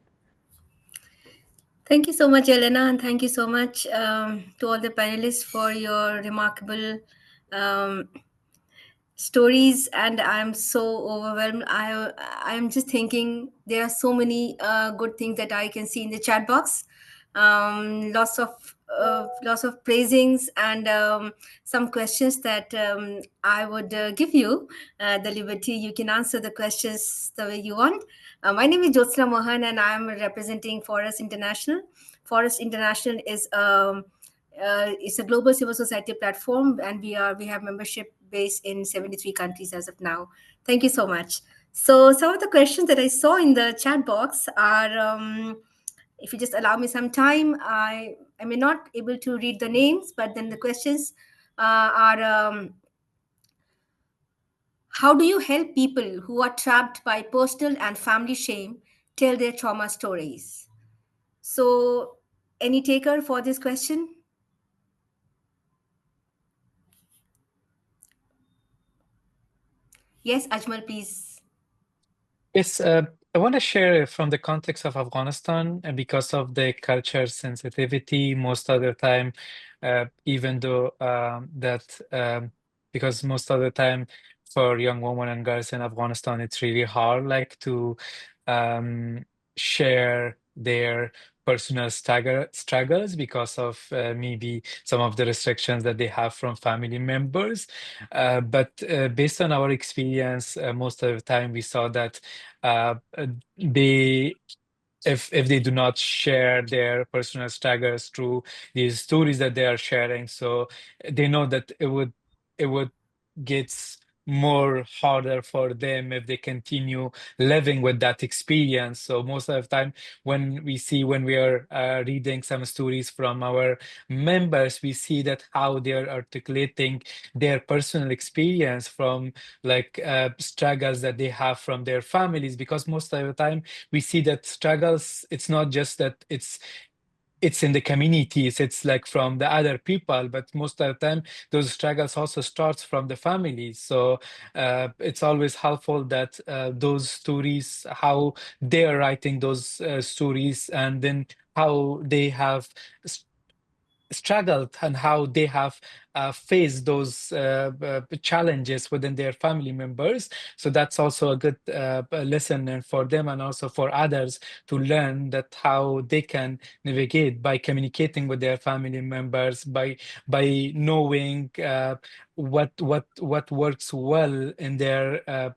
Thank you so much, Elena, and thank you so much to all the panelists for your remarkable stories. And I'm so overwhelmed. I'm just thinking there are so many good things that I can see in the chat box. Lots of praisings and some questions that I would give you the liberty. You can answer the questions the way you want. My name is Jyotsna Mohan, and I'm representing Forus International. Forus International is it's a global civil society platform, and we have membership base in 73 countries as of now. Thank you so much. So some of the questions that I saw in the chat box are, if you just allow me some time, I may not able to read the names, but then the questions are, how do you help people who are trapped by personal and family shame tell their trauma stories? So any taker for this question? Yes, Ajmal, please. Yes, I want to share from the context of Afghanistan, and because of the culture sensitivity, most of the time, even though because most of the time for young women and girls in Afghanistan, it's really hard, like to um, share their personal struggles because of maybe some of the restrictions that they have from family members. But based on our experience, most of the time we saw that they if they do not share their personal struggles through these stories that they are sharing, so they know that it would gets more harder for them if they continue living with that experience. So most of the time when we are reading some stories from our members, we see that how they're articulating their personal experience from like struggles that they have from their families, because most of the time we see that struggles, it's not just that it's in the communities, it's like from the other people, but most of the time those struggles also starts from the families. So it's always helpful that those stories, how they're writing those stories, and then how they have struggled and how they have faced those challenges within their family members. So that's also a good lesson for them, and also for others to learn that how they can navigate by communicating with their family members, by knowing what works well in their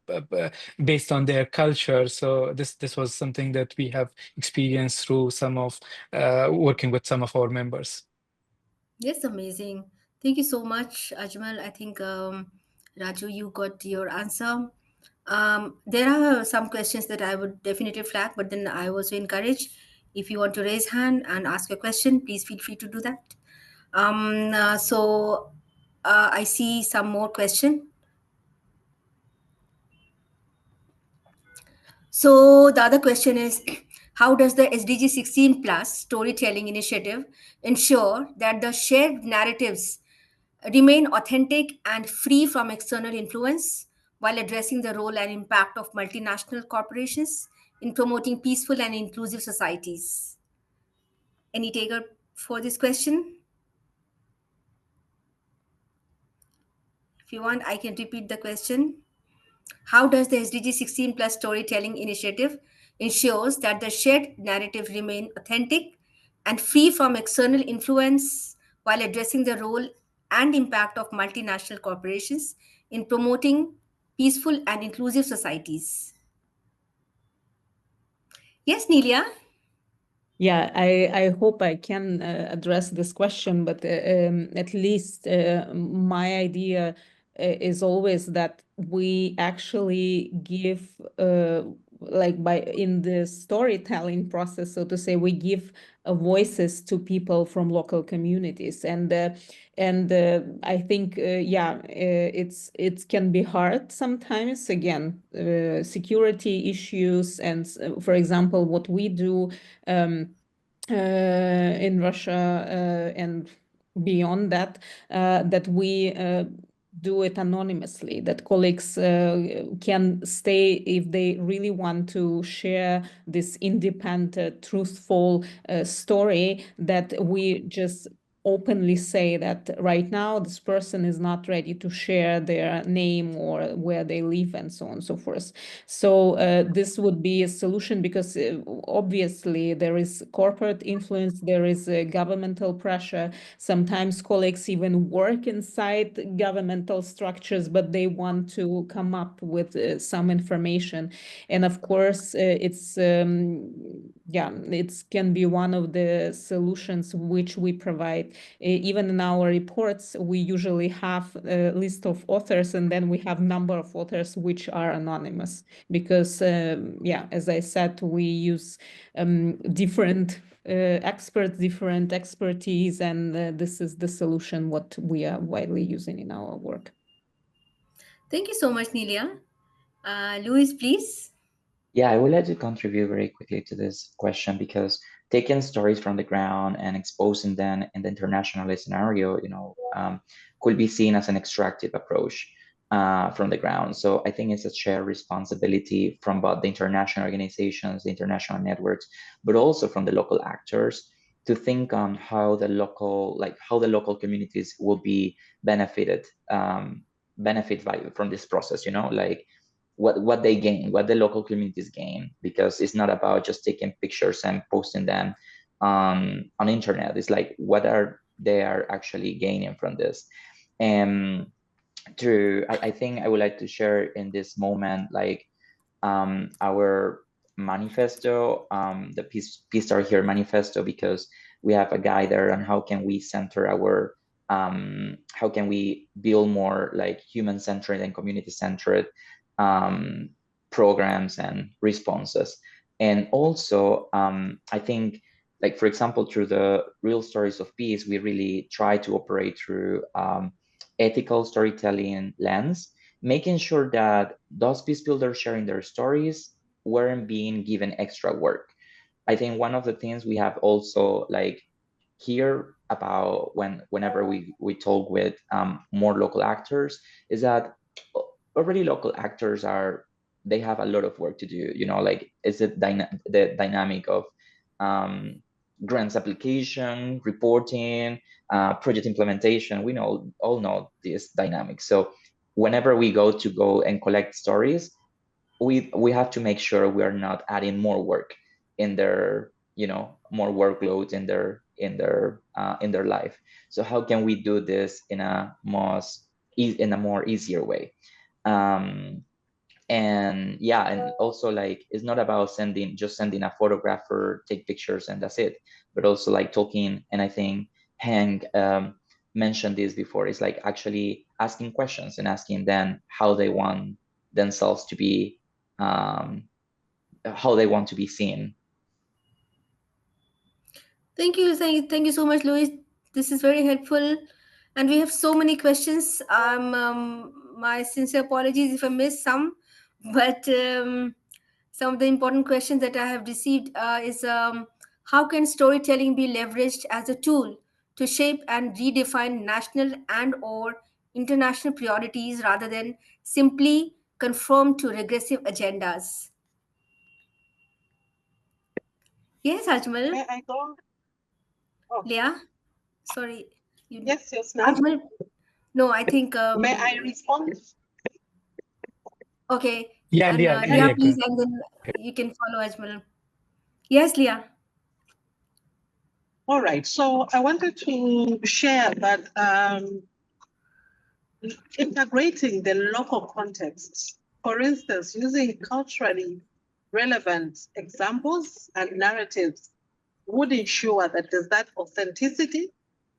based on their culture. So this was something that we have experienced through some of working with some of our members. Yes, amazing. Thank you so much, Ajmal. I think Raju, you got your answer. There are some questions that I would definitely flag, but then I also encourage, if you want to raise hand and ask a question, please feel free to do that. I see some more question. So the other question is, how does the SDG 16 plus storytelling initiative ensure that the shared narratives remain authentic and free from external influence while addressing the role and impact of multinational corporations in promoting peaceful and inclusive societies? Any taker for this question? If you want, I can repeat the question. How does the SDG 16 plus storytelling initiative ensures that the shared narrative remain authentic and free from external influence while addressing the role and impact of multinational corporations in promoting peaceful and inclusive societies? Yes, Nelia? Yeah, I hope I can address this question, but at least my idea is always that we actually give in the storytelling process, so to say, we give voices to people from local communities, and I think it can be hard sometimes. Again, security issues, and for example, what we do in Russia and beyond that, that we do it anonymously, that colleagues can stay if they really want to share this independent, truthful story, that we just openly say that right now this person is not ready to share their name or where they live and so on and so forth. So this would be a solution, because obviously there is corporate influence, there is governmental pressure. Sometimes colleagues even work inside governmental structures, but they want to come up with some information. And of course, it can be one of the solutions which we provide. Even in our reports, we usually have a list of authors, and then we have number of authors which are anonymous, because as I said, we use different experts, different expertise, and this is the solution what we are widely using in our work. Thank you so much, Nelia. Louis, please. Yeah, I would like to contribute very quickly to this question, because taking stories from the ground and exposing them in the international scenario, could be seen as an extractive approach from the ground. So I think it's a shared responsibility from both the international organizations, the international networks, but also from the local actors, to think on how the local communities will be benefit from this process. What they gain, what the local communities gain, because it's not about just taking pictures and posting them on internet. It's like, what are they actually gaining from this? And I think I would like to share in this moment, our manifesto, the Peace Start Here manifesto, because we have a guide there on how can we center our how can we build more human-centered and community-centered programs and responses. And also, I think, for example, through the Real Stories of Peace, we really try to operate through ethical storytelling lens, making sure that those peace builders sharing their stories weren't being given extra work. I think one of the things we have also hear about whenever we talk with more local actors is that already local actors they have a lot of work to do. Is it the dynamic of grants application, reporting, project implementation? We all know this dynamic. So whenever we go and collect stories, we have to make sure we are not adding more work in their more workloads in their life. So how can we do this in a more easier way? And also it's not about sending a photographer, take pictures and that's it, but also talking. And I think Hank mentioned this before. It's actually asking questions and asking them how they want themselves to be, how they want to be seen. Thank you so much, Louis. This is very helpful, and we have so many questions. My sincere apologies if I missed some, but some of the important questions that I have received is how can storytelling be leveraged as a tool to shape and redefine national and/or international priorities rather than simply conform to regressive agendas? Yes, Ajmal. May I go? Oh. Leah? Sorry. Yes, ma'am. Ajmal? No, I think... May I respond? Okay. Yeah, and, Leah, Leah, please, go. and then you can follow Ajmal. Yes, Leah. All right. So I wanted to share that integrating the local context, for instance, using culturally relevant examples and narratives, would ensure that there's that authenticity,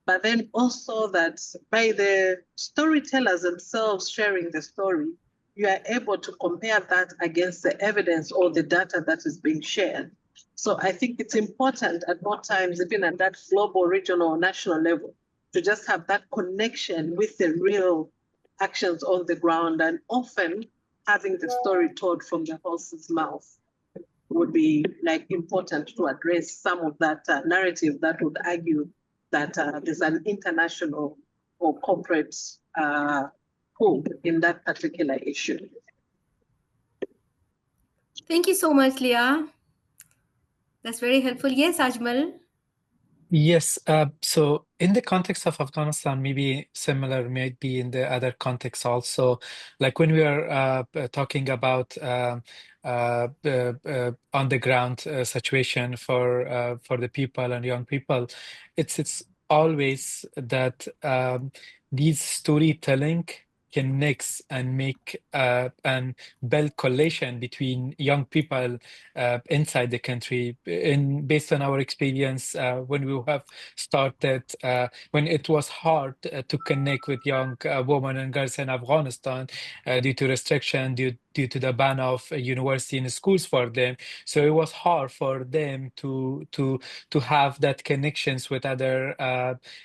but then also that by the storytellers themselves sharing the story, you are able to compare that against the evidence or the data that is being shared. So I think it's important at all times, even at that global, regional, or national level, to just have that connection with the real actions on the ground, and often having the story told from the horse's mouth would be like important to address some of that narrative that would argue that there's an international or corporate pull in that particular issue. Thank you so much, Leah. That's very helpful. Yes, Ajmal. Yes, so in the context of Afghanistan, maybe similar, maybe in the other contexts also, like when we are talking about on the ground situation for the people and young people, it's always that these storytelling connects and make and build coalition between young people inside the country. Based on our experience, when we have started, when it was hard to connect with young women and girls in Afghanistan due to restriction, due to the ban of university and schools for them. So it was hard for them to have that connections with other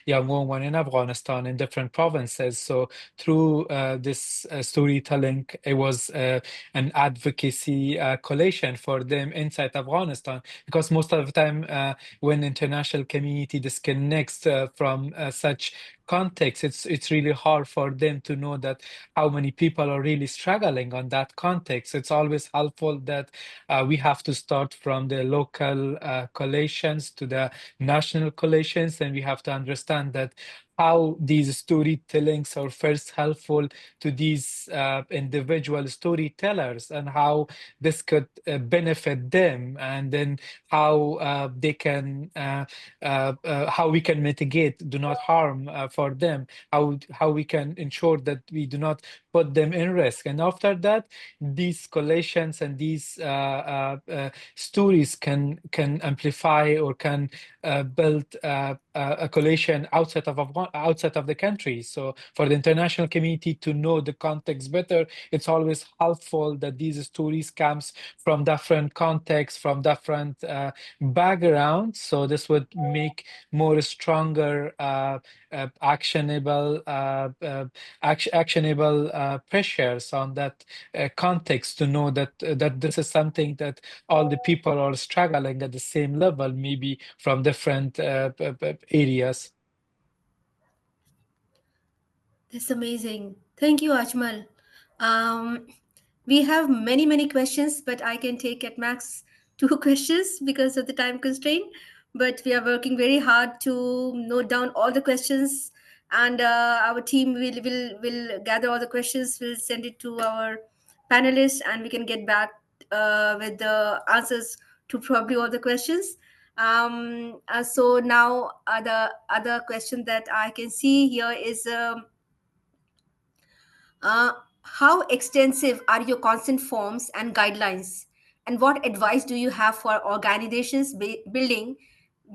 young women in Afghanistan in different provinces. So through this storytelling, it was an advocacy coalition for them inside Afghanistan, because most of the time when international community disconnects from such context, it's really hard for them to know that how many people are really struggling on that context. It's always helpful that we have to start from the local coalitions to the national coalitions, and we have to understand that how these storytellings are first helpful to these individual storytellers, and how this could benefit them, and then how they can how we can mitigate, do not harm for them, how we can ensure that we do not put them in risk. And after that, these coalitions and these stories can amplify or can build a coalition outside of the country. So for the international community to know the context better, it's always helpful that these stories comes from different contexts, from different backgrounds. So this would make more stronger actionable pressures on that context, to know that this is something that all the people are struggling at the same level, maybe from different areas. That's amazing. Thank you, Ajmal. Um, we have many, many questions, but I can take at max 2 questions because of the time constraint. But we are working very hard to note down all the questions, and our team will gather all the questions. We'll send it to our panelists, and we can get back with the answers to probably all the questions. So now, the other question that I can see here is. Uh, how extensive are your consent forms and guidelines? And what advice do you have for organizations building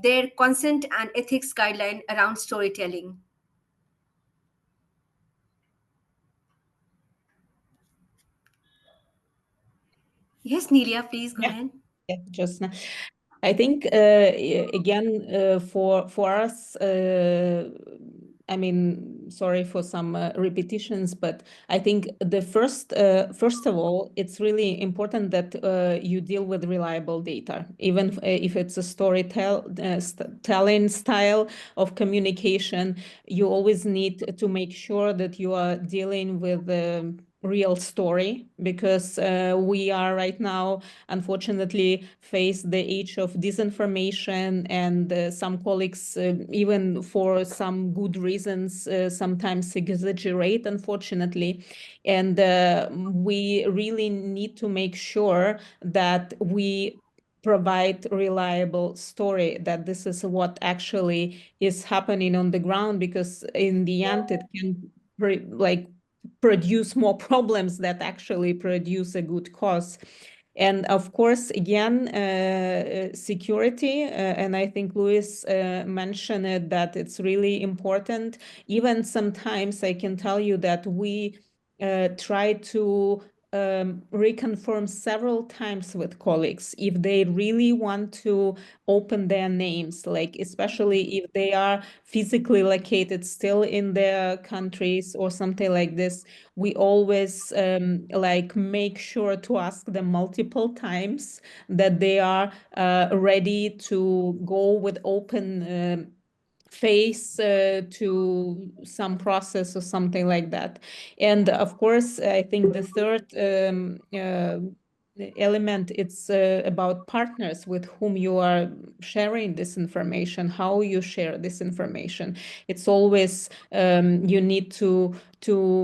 their consent and ethics guideline around storytelling? Yes, Nelia, please go ahead. Yeah, just now. I think again for us, I mean, sorry for some repetitions, but I think the first of all, it's really important that you deal with reliable data, even if it's a storytelling style of communication. You always need to make sure that you are dealing with the real story, because we are right now, unfortunately, face the age of disinformation, and some colleagues, even for some good reasons, sometimes exaggerate, unfortunately. And we really need to make sure that we provide reliable story, that this is what actually is happening on the ground, because in the end it can produce more problems that actually produce a good cause. And of course, again, security, and I think Luis mentioned it, that it's really important. Even sometimes I can tell you that we try to reconfirm several times with colleagues if they really want to open their names, like especially if they are physically located still in their countries or something like this. We always like make sure to ask them multiple times that they are ready to go with open face to some process or something like that. And of course, I think the third element, it's about partners with whom you are sharing this information, how you share this information. It's always you need to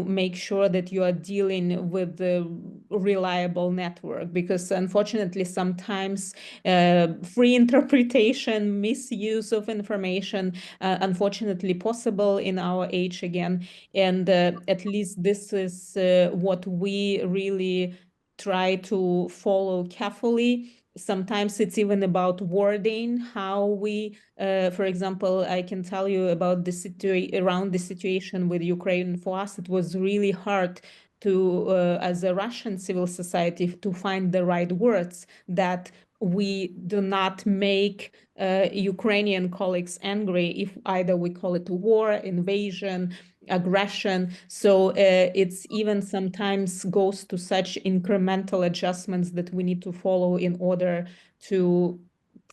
make sure that you are dealing with the reliable network, because unfortunately sometimes free interpretation, misuse of information, unfortunately possible in our age again. And at least this is what we really try to follow carefully. Sometimes it's even about wording, how we, for example, I can tell you about the around the situation with Ukraine. For us, it was really hard to, as a Russian civil society, to find the right words that we do not make Ukrainian colleagues angry if either we call it war, invasion, aggression. So it's even sometimes goes to such incremental adjustments that we need to follow in order to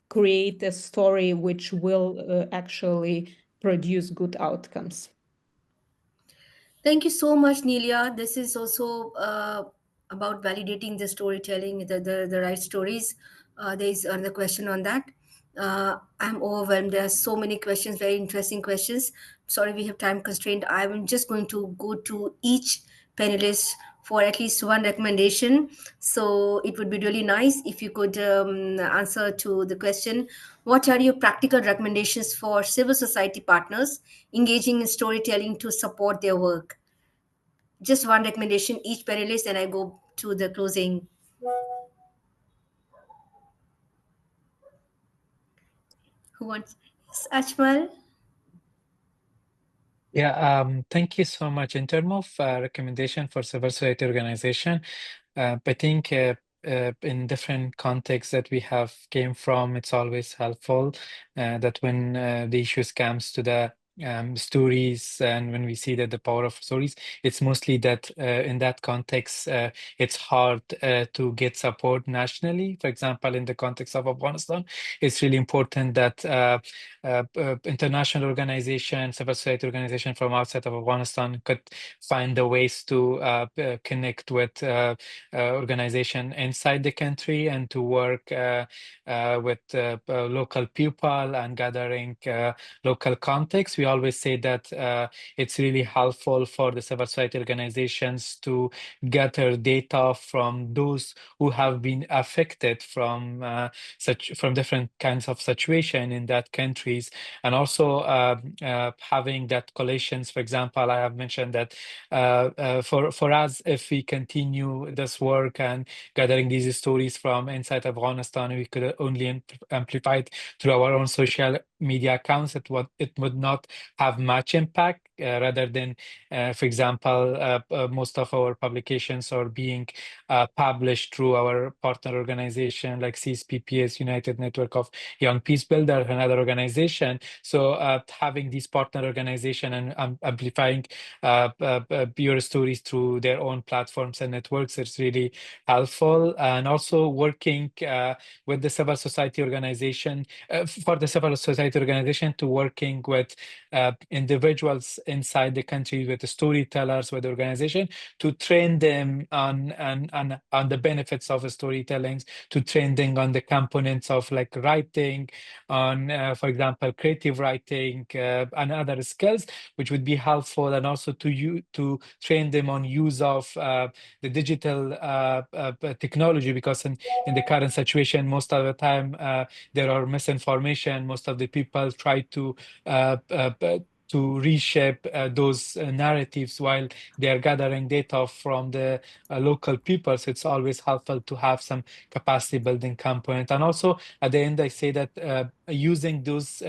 create a story which will actually produce good outcomes. Thank you so much, Nelia. This is also about validating the storytelling, the right stories. There is another question on that. I'm overwhelmed. There are so many questions, very interesting questions. Sorry, we have time constraint. I'm just going to go to each panelist for at least one recommendation. So it would be really nice if you could answer to the question, what are your practical recommendations for civil society partners engaging in storytelling to support their work? Just one recommendation each panelist, and I go to the closing. Who wants? Yes, Ajmal? Yeah, thank you so much. In terms of recommendation for civil society organization, I think in different contexts that we have came from, it's always helpful that when the issues comes to the stories, and when we see that the power of stories, it's mostly that in that context, it's hard to get support nationally. For example, in the context of Afghanistan, it's really important that international organization, civil society organization from outside of Afghanistan could find the ways to connect with organization inside the country and to work with local people and gathering local context. We always say that it's really helpful for the civil society organizations to gather data from those who have been affected from different kinds of situation in that countries, and also having that collations. For example, I have mentioned that for us, if we continue this work and gathering these stories from inside Afghanistan, we could only amplify it through our own social media accounts. It would not have much impact, rather than, for example, most of our publications are being published through our partner organization like CSPPS, United Network of Young Peace Builder, another organization. So having these partner organization and amplifying your stories through their own platforms and networks is really helpful. And also working with the civil society organization, for the civil society organization to working with individuals inside the country, with the storytellers, with the organization, to train them on the benefits of storytelling, to train them on the components of like writing, on for example creative writing, and other skills which would be helpful, and also to train them on use of the digital technology, because in the current situation, most of the time there are misinformation. Most of the people try to reshape those narratives while they are gathering data from the local people. So it's always helpful to have some capacity building component. And also at the end, I say that using those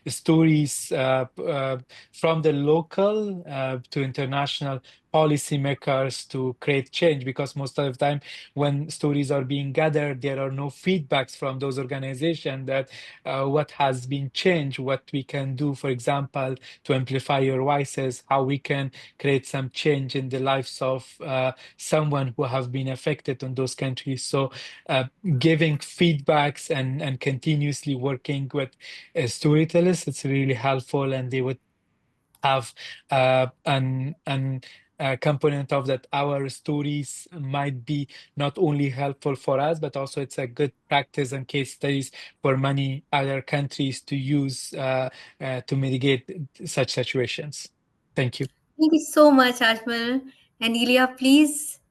stories from the local to international policymakers to create change, because most of the time when stories are being gathered, there are no feedbacks from those organizations that what has been changed, what we can do, for example, to amplify your voices, how we can create some change in the lives of someone who have been affected in those countries. So giving feedbacks and continuously working with storytellers, it's really helpful, and they would have an component of that. Our stories might be not only helpful for us, but also it's a good practice and case studies for many other countries to use to mitigate such situations. Thank you. Thank you so much, Ajmal. And Ilya, please.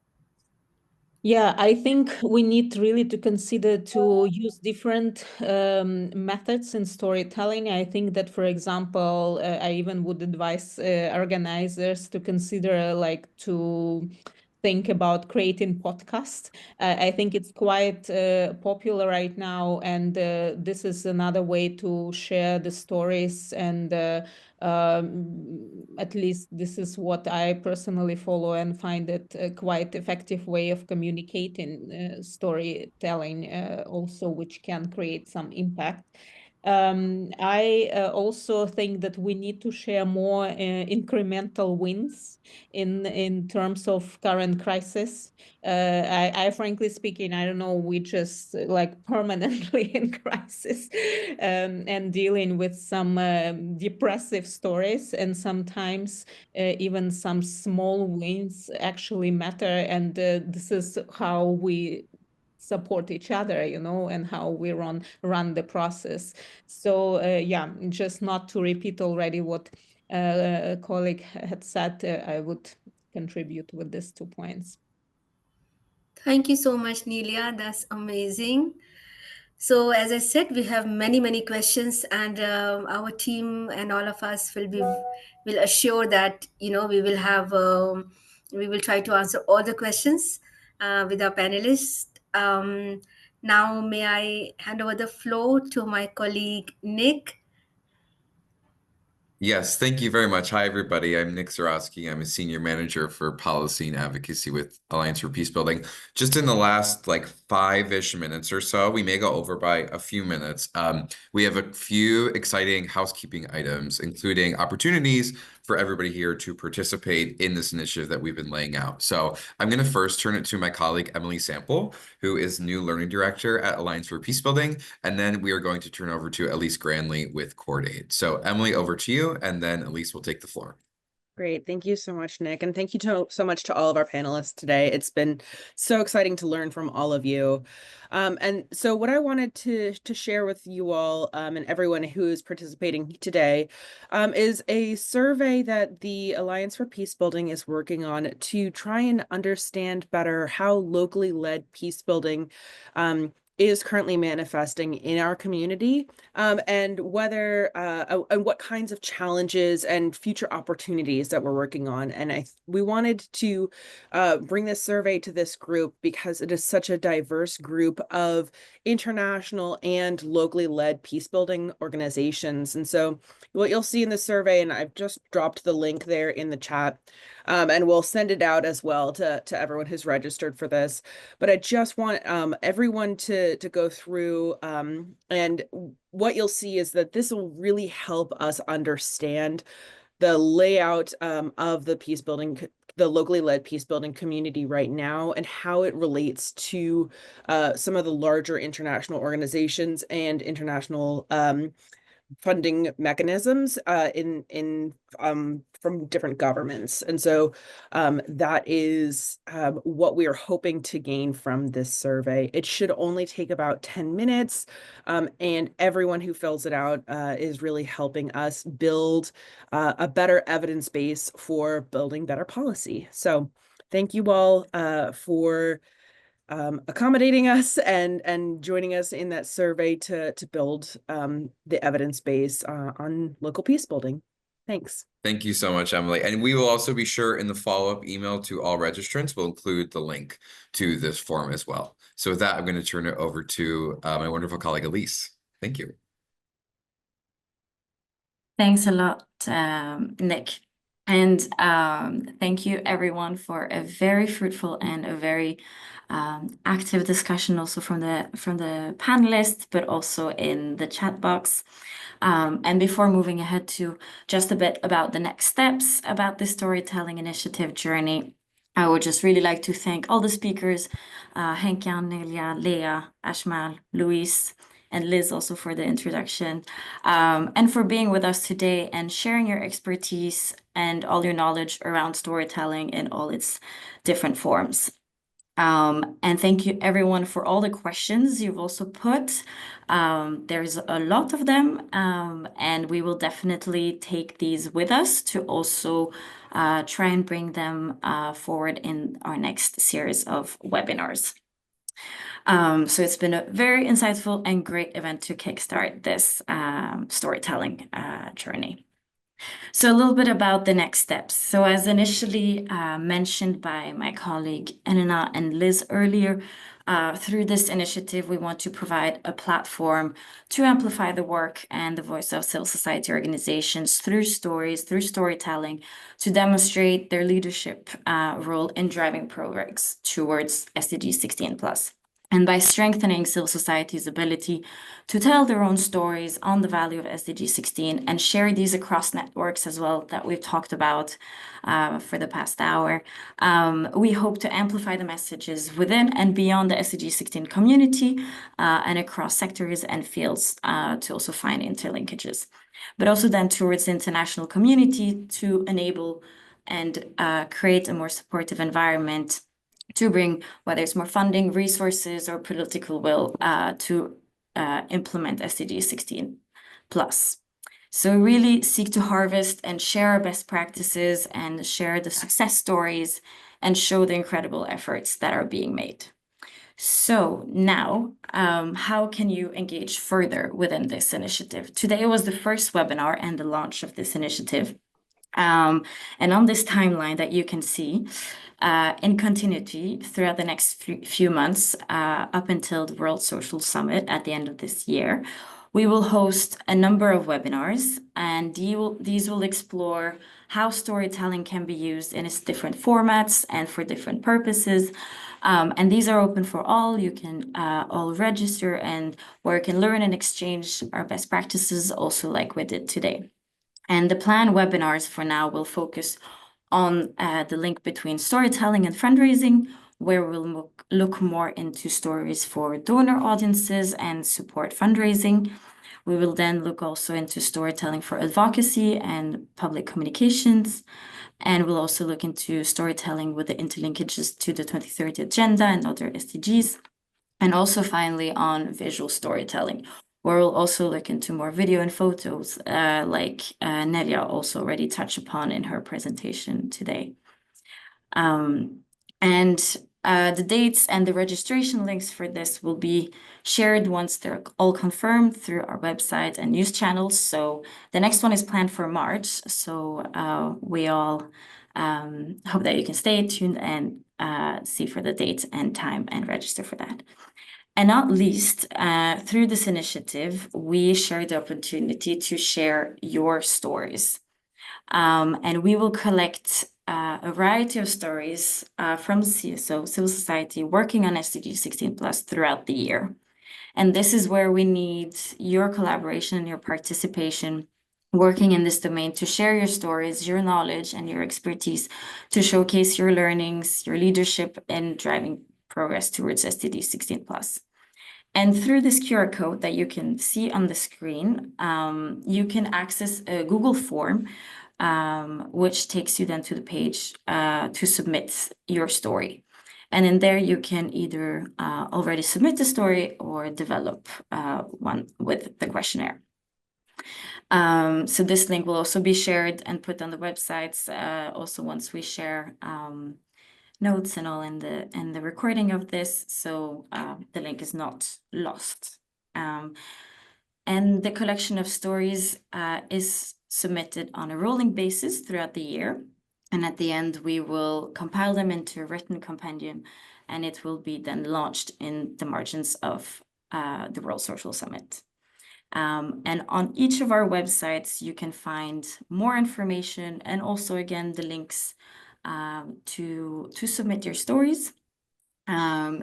Yeah, I think we need really to consider to use different methods in storytelling. I think that, for example, I even would advise organizers to consider like to think about creating podcasts. I think it's quite popular right now, and this is another way to share the stories, and at least this is what I personally follow and find it a quite effective way of communicating storytelling also, which can create some impact. I also think that we need to share more incremental wins in terms of current crisis. I frankly speaking, I don't know, we just like permanently in crisis and dealing with some depressive stories, and sometimes even some small wins actually matter, and this is how we support each other, you know, and how we run the process. So yeah, just not to repeat already what a colleague had said, I would contribute with these 2 points. Thank you so much, Nelia. That's amazing. So, as I said, we have many, many questions, and our team and all of us will assure that we will try to answer all the questions with our panelists. Now, may I hand over the floor to my colleague Nick? Yes, thank you very much. Hi, everybody. I'm Nick Zarowski. I'm a senior manager for policy and advocacy with Alliance for Peacebuilding. Just in the last like 5-ish minutes or so, we may go over by a few minutes. We have a few exciting housekeeping items, including opportunities for everybody here to participate in this initiative that we've been laying out. So I'm going to first turn it to my colleague, Emily Sample, who is new learning director at Alliance for Peacebuilding. And then we are going to turn over to Elise Granley with Chord8. So Emily, over to you, and then Elise will take the floor. Great. Thank you so much, Nick. And thank you so much to all of our panelists today. It's been so exciting to learn from all of you. And so what I wanted to share with you all and everyone who is participating today is a survey that the Alliance for Peacebuilding is working on to try and understand better how locally led peacebuilding is currently manifesting in our community, and whether and what kinds of challenges and future opportunities that we're working on. And we wanted to bring this survey to this group because it is such a diverse group of international and locally led peacebuilding organizations. And so what you'll see in the survey, and I've just dropped the link there in the chat, and we'll send it out as well to everyone who's registered for this. But I just want everyone to go through, and what you'll see is that this will really help us understand the layout of the locally led peacebuilding community right now, and how it relates to some of the larger international organizations and international funding mechanisms from different governments. And so that is what we are hoping to gain from this survey. It should only take about 10 minutes, and everyone who fills it out is really helping us build a better evidence base for building better policy. So thank you all for accommodating us and joining us in that survey to build the evidence base on local peace building. Thanks. Thank you so much, Emily. And we will also be sure in the follow-up email to all registrants, we'll include the link to this form as well. So with that, I'm going to turn it over to my wonderful colleague, Elise. Thank you. Thanks a lot, Nick. And thank you everyone for a very fruitful and a very active discussion also from the panelists, but also in the chat box. And before moving ahead to just a bit about the next steps about the Storytelling Initiative journey, I would just really like to thank all the speakers, Henka, Nelia, Leah, Ashmal, Luis, and Liz also for the introduction, and for being with us today and sharing your expertise and all your knowledge around storytelling in all its different forms. And thank you everyone for all the questions you've also put. There's a lot of them, and we will definitely take these with us to also try and bring them forward in our next series of webinars. So it's been a very insightful and great event to kickstart this storytelling journey. So a little bit about the next steps. So as initially mentioned by my colleague Elena and Liz earlier, through this initiative, we want to provide a platform to amplify the work and the voice of civil society organizations through stories, through storytelling, to demonstrate their leadership role in driving progress towards SDG 16+. And by strengthening civil society's ability to tell their own stories on the value of SDG 16 and share these across networks as well that we've talked about for the past hour, we hope to amplify the messages within and beyond the SDG 16 community and across sectors and fields to also find interlinkages, but also then towards the international community to enable and create a more supportive environment to bring, whether it's more funding, resources, or political will to implement SDG 16+. So really seek to harvest and share our best practices and share the success stories and show the incredible efforts that are being made. So now, how can you engage further within this initiative? Today was the first webinar and the launch of this initiative. And on this timeline that you can see, in continuity throughout the next few months, up until the World Social Summit at the end of this year, we will host a number of webinars, and these will explore how storytelling can be used in its different formats and for different purposes. And these are open for all. You can all register and where you can learn and exchange our best practices, also like we did today. And the planned webinars for now will focus on the link between storytelling and fundraising, where we'll look more into stories for donor audiences and support fundraising. We will then look also into storytelling for advocacy and public communications. And we'll also look into storytelling with the interlinkages to the 2030 agenda and other SDGs. And also finally on visual storytelling, where we'll also look into more video and photos, like Nelia also already touched upon in her presentation today. The dates and the registration links for this will be shared once they're all confirmed through our website and news channels. So the next one is planned for March. So we all hope that you can stay tuned and see for the date and time and register for that. And not least, through this initiative, we share the opportunity to share your stories. And we will collect a variety of stories from CSO, civil society, working on SDG 16+ throughout the year. And this is where we need your collaboration and your participation working in this domain to share your stories, your knowledge, and your expertise to showcase your learnings, your leadership in driving progress towards SDG 16+. And through this QR code that you can see on the screen, you can access a Google form, which takes you then to the page to submit your story. And in there, you can either already submit the story or develop one with the questionnaire. So this link will also be shared and put on the websites also once we share notes and all in the recording of this, so the link is not lost. And the collection of stories is submitted on a rolling basis throughout the year. And at the end, we will compile them into a written compendium, and it will be then launched in the margins of the World Social Summit. And on each of our websites, you can find more information and also, again, the links to submit your stories.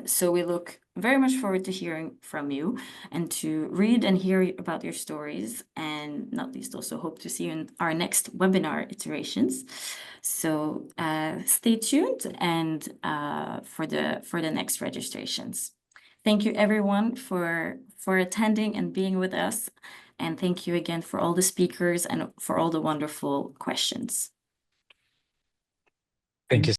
So we look very much forward to hearing from you and to read and hear about your stories, and not least also hope to see you in our next webinar iterations. So stay tuned and for the next registrations. Thank you everyone for attending and being with us. And thank you again for all the speakers and for all the wonderful questions. Thank you.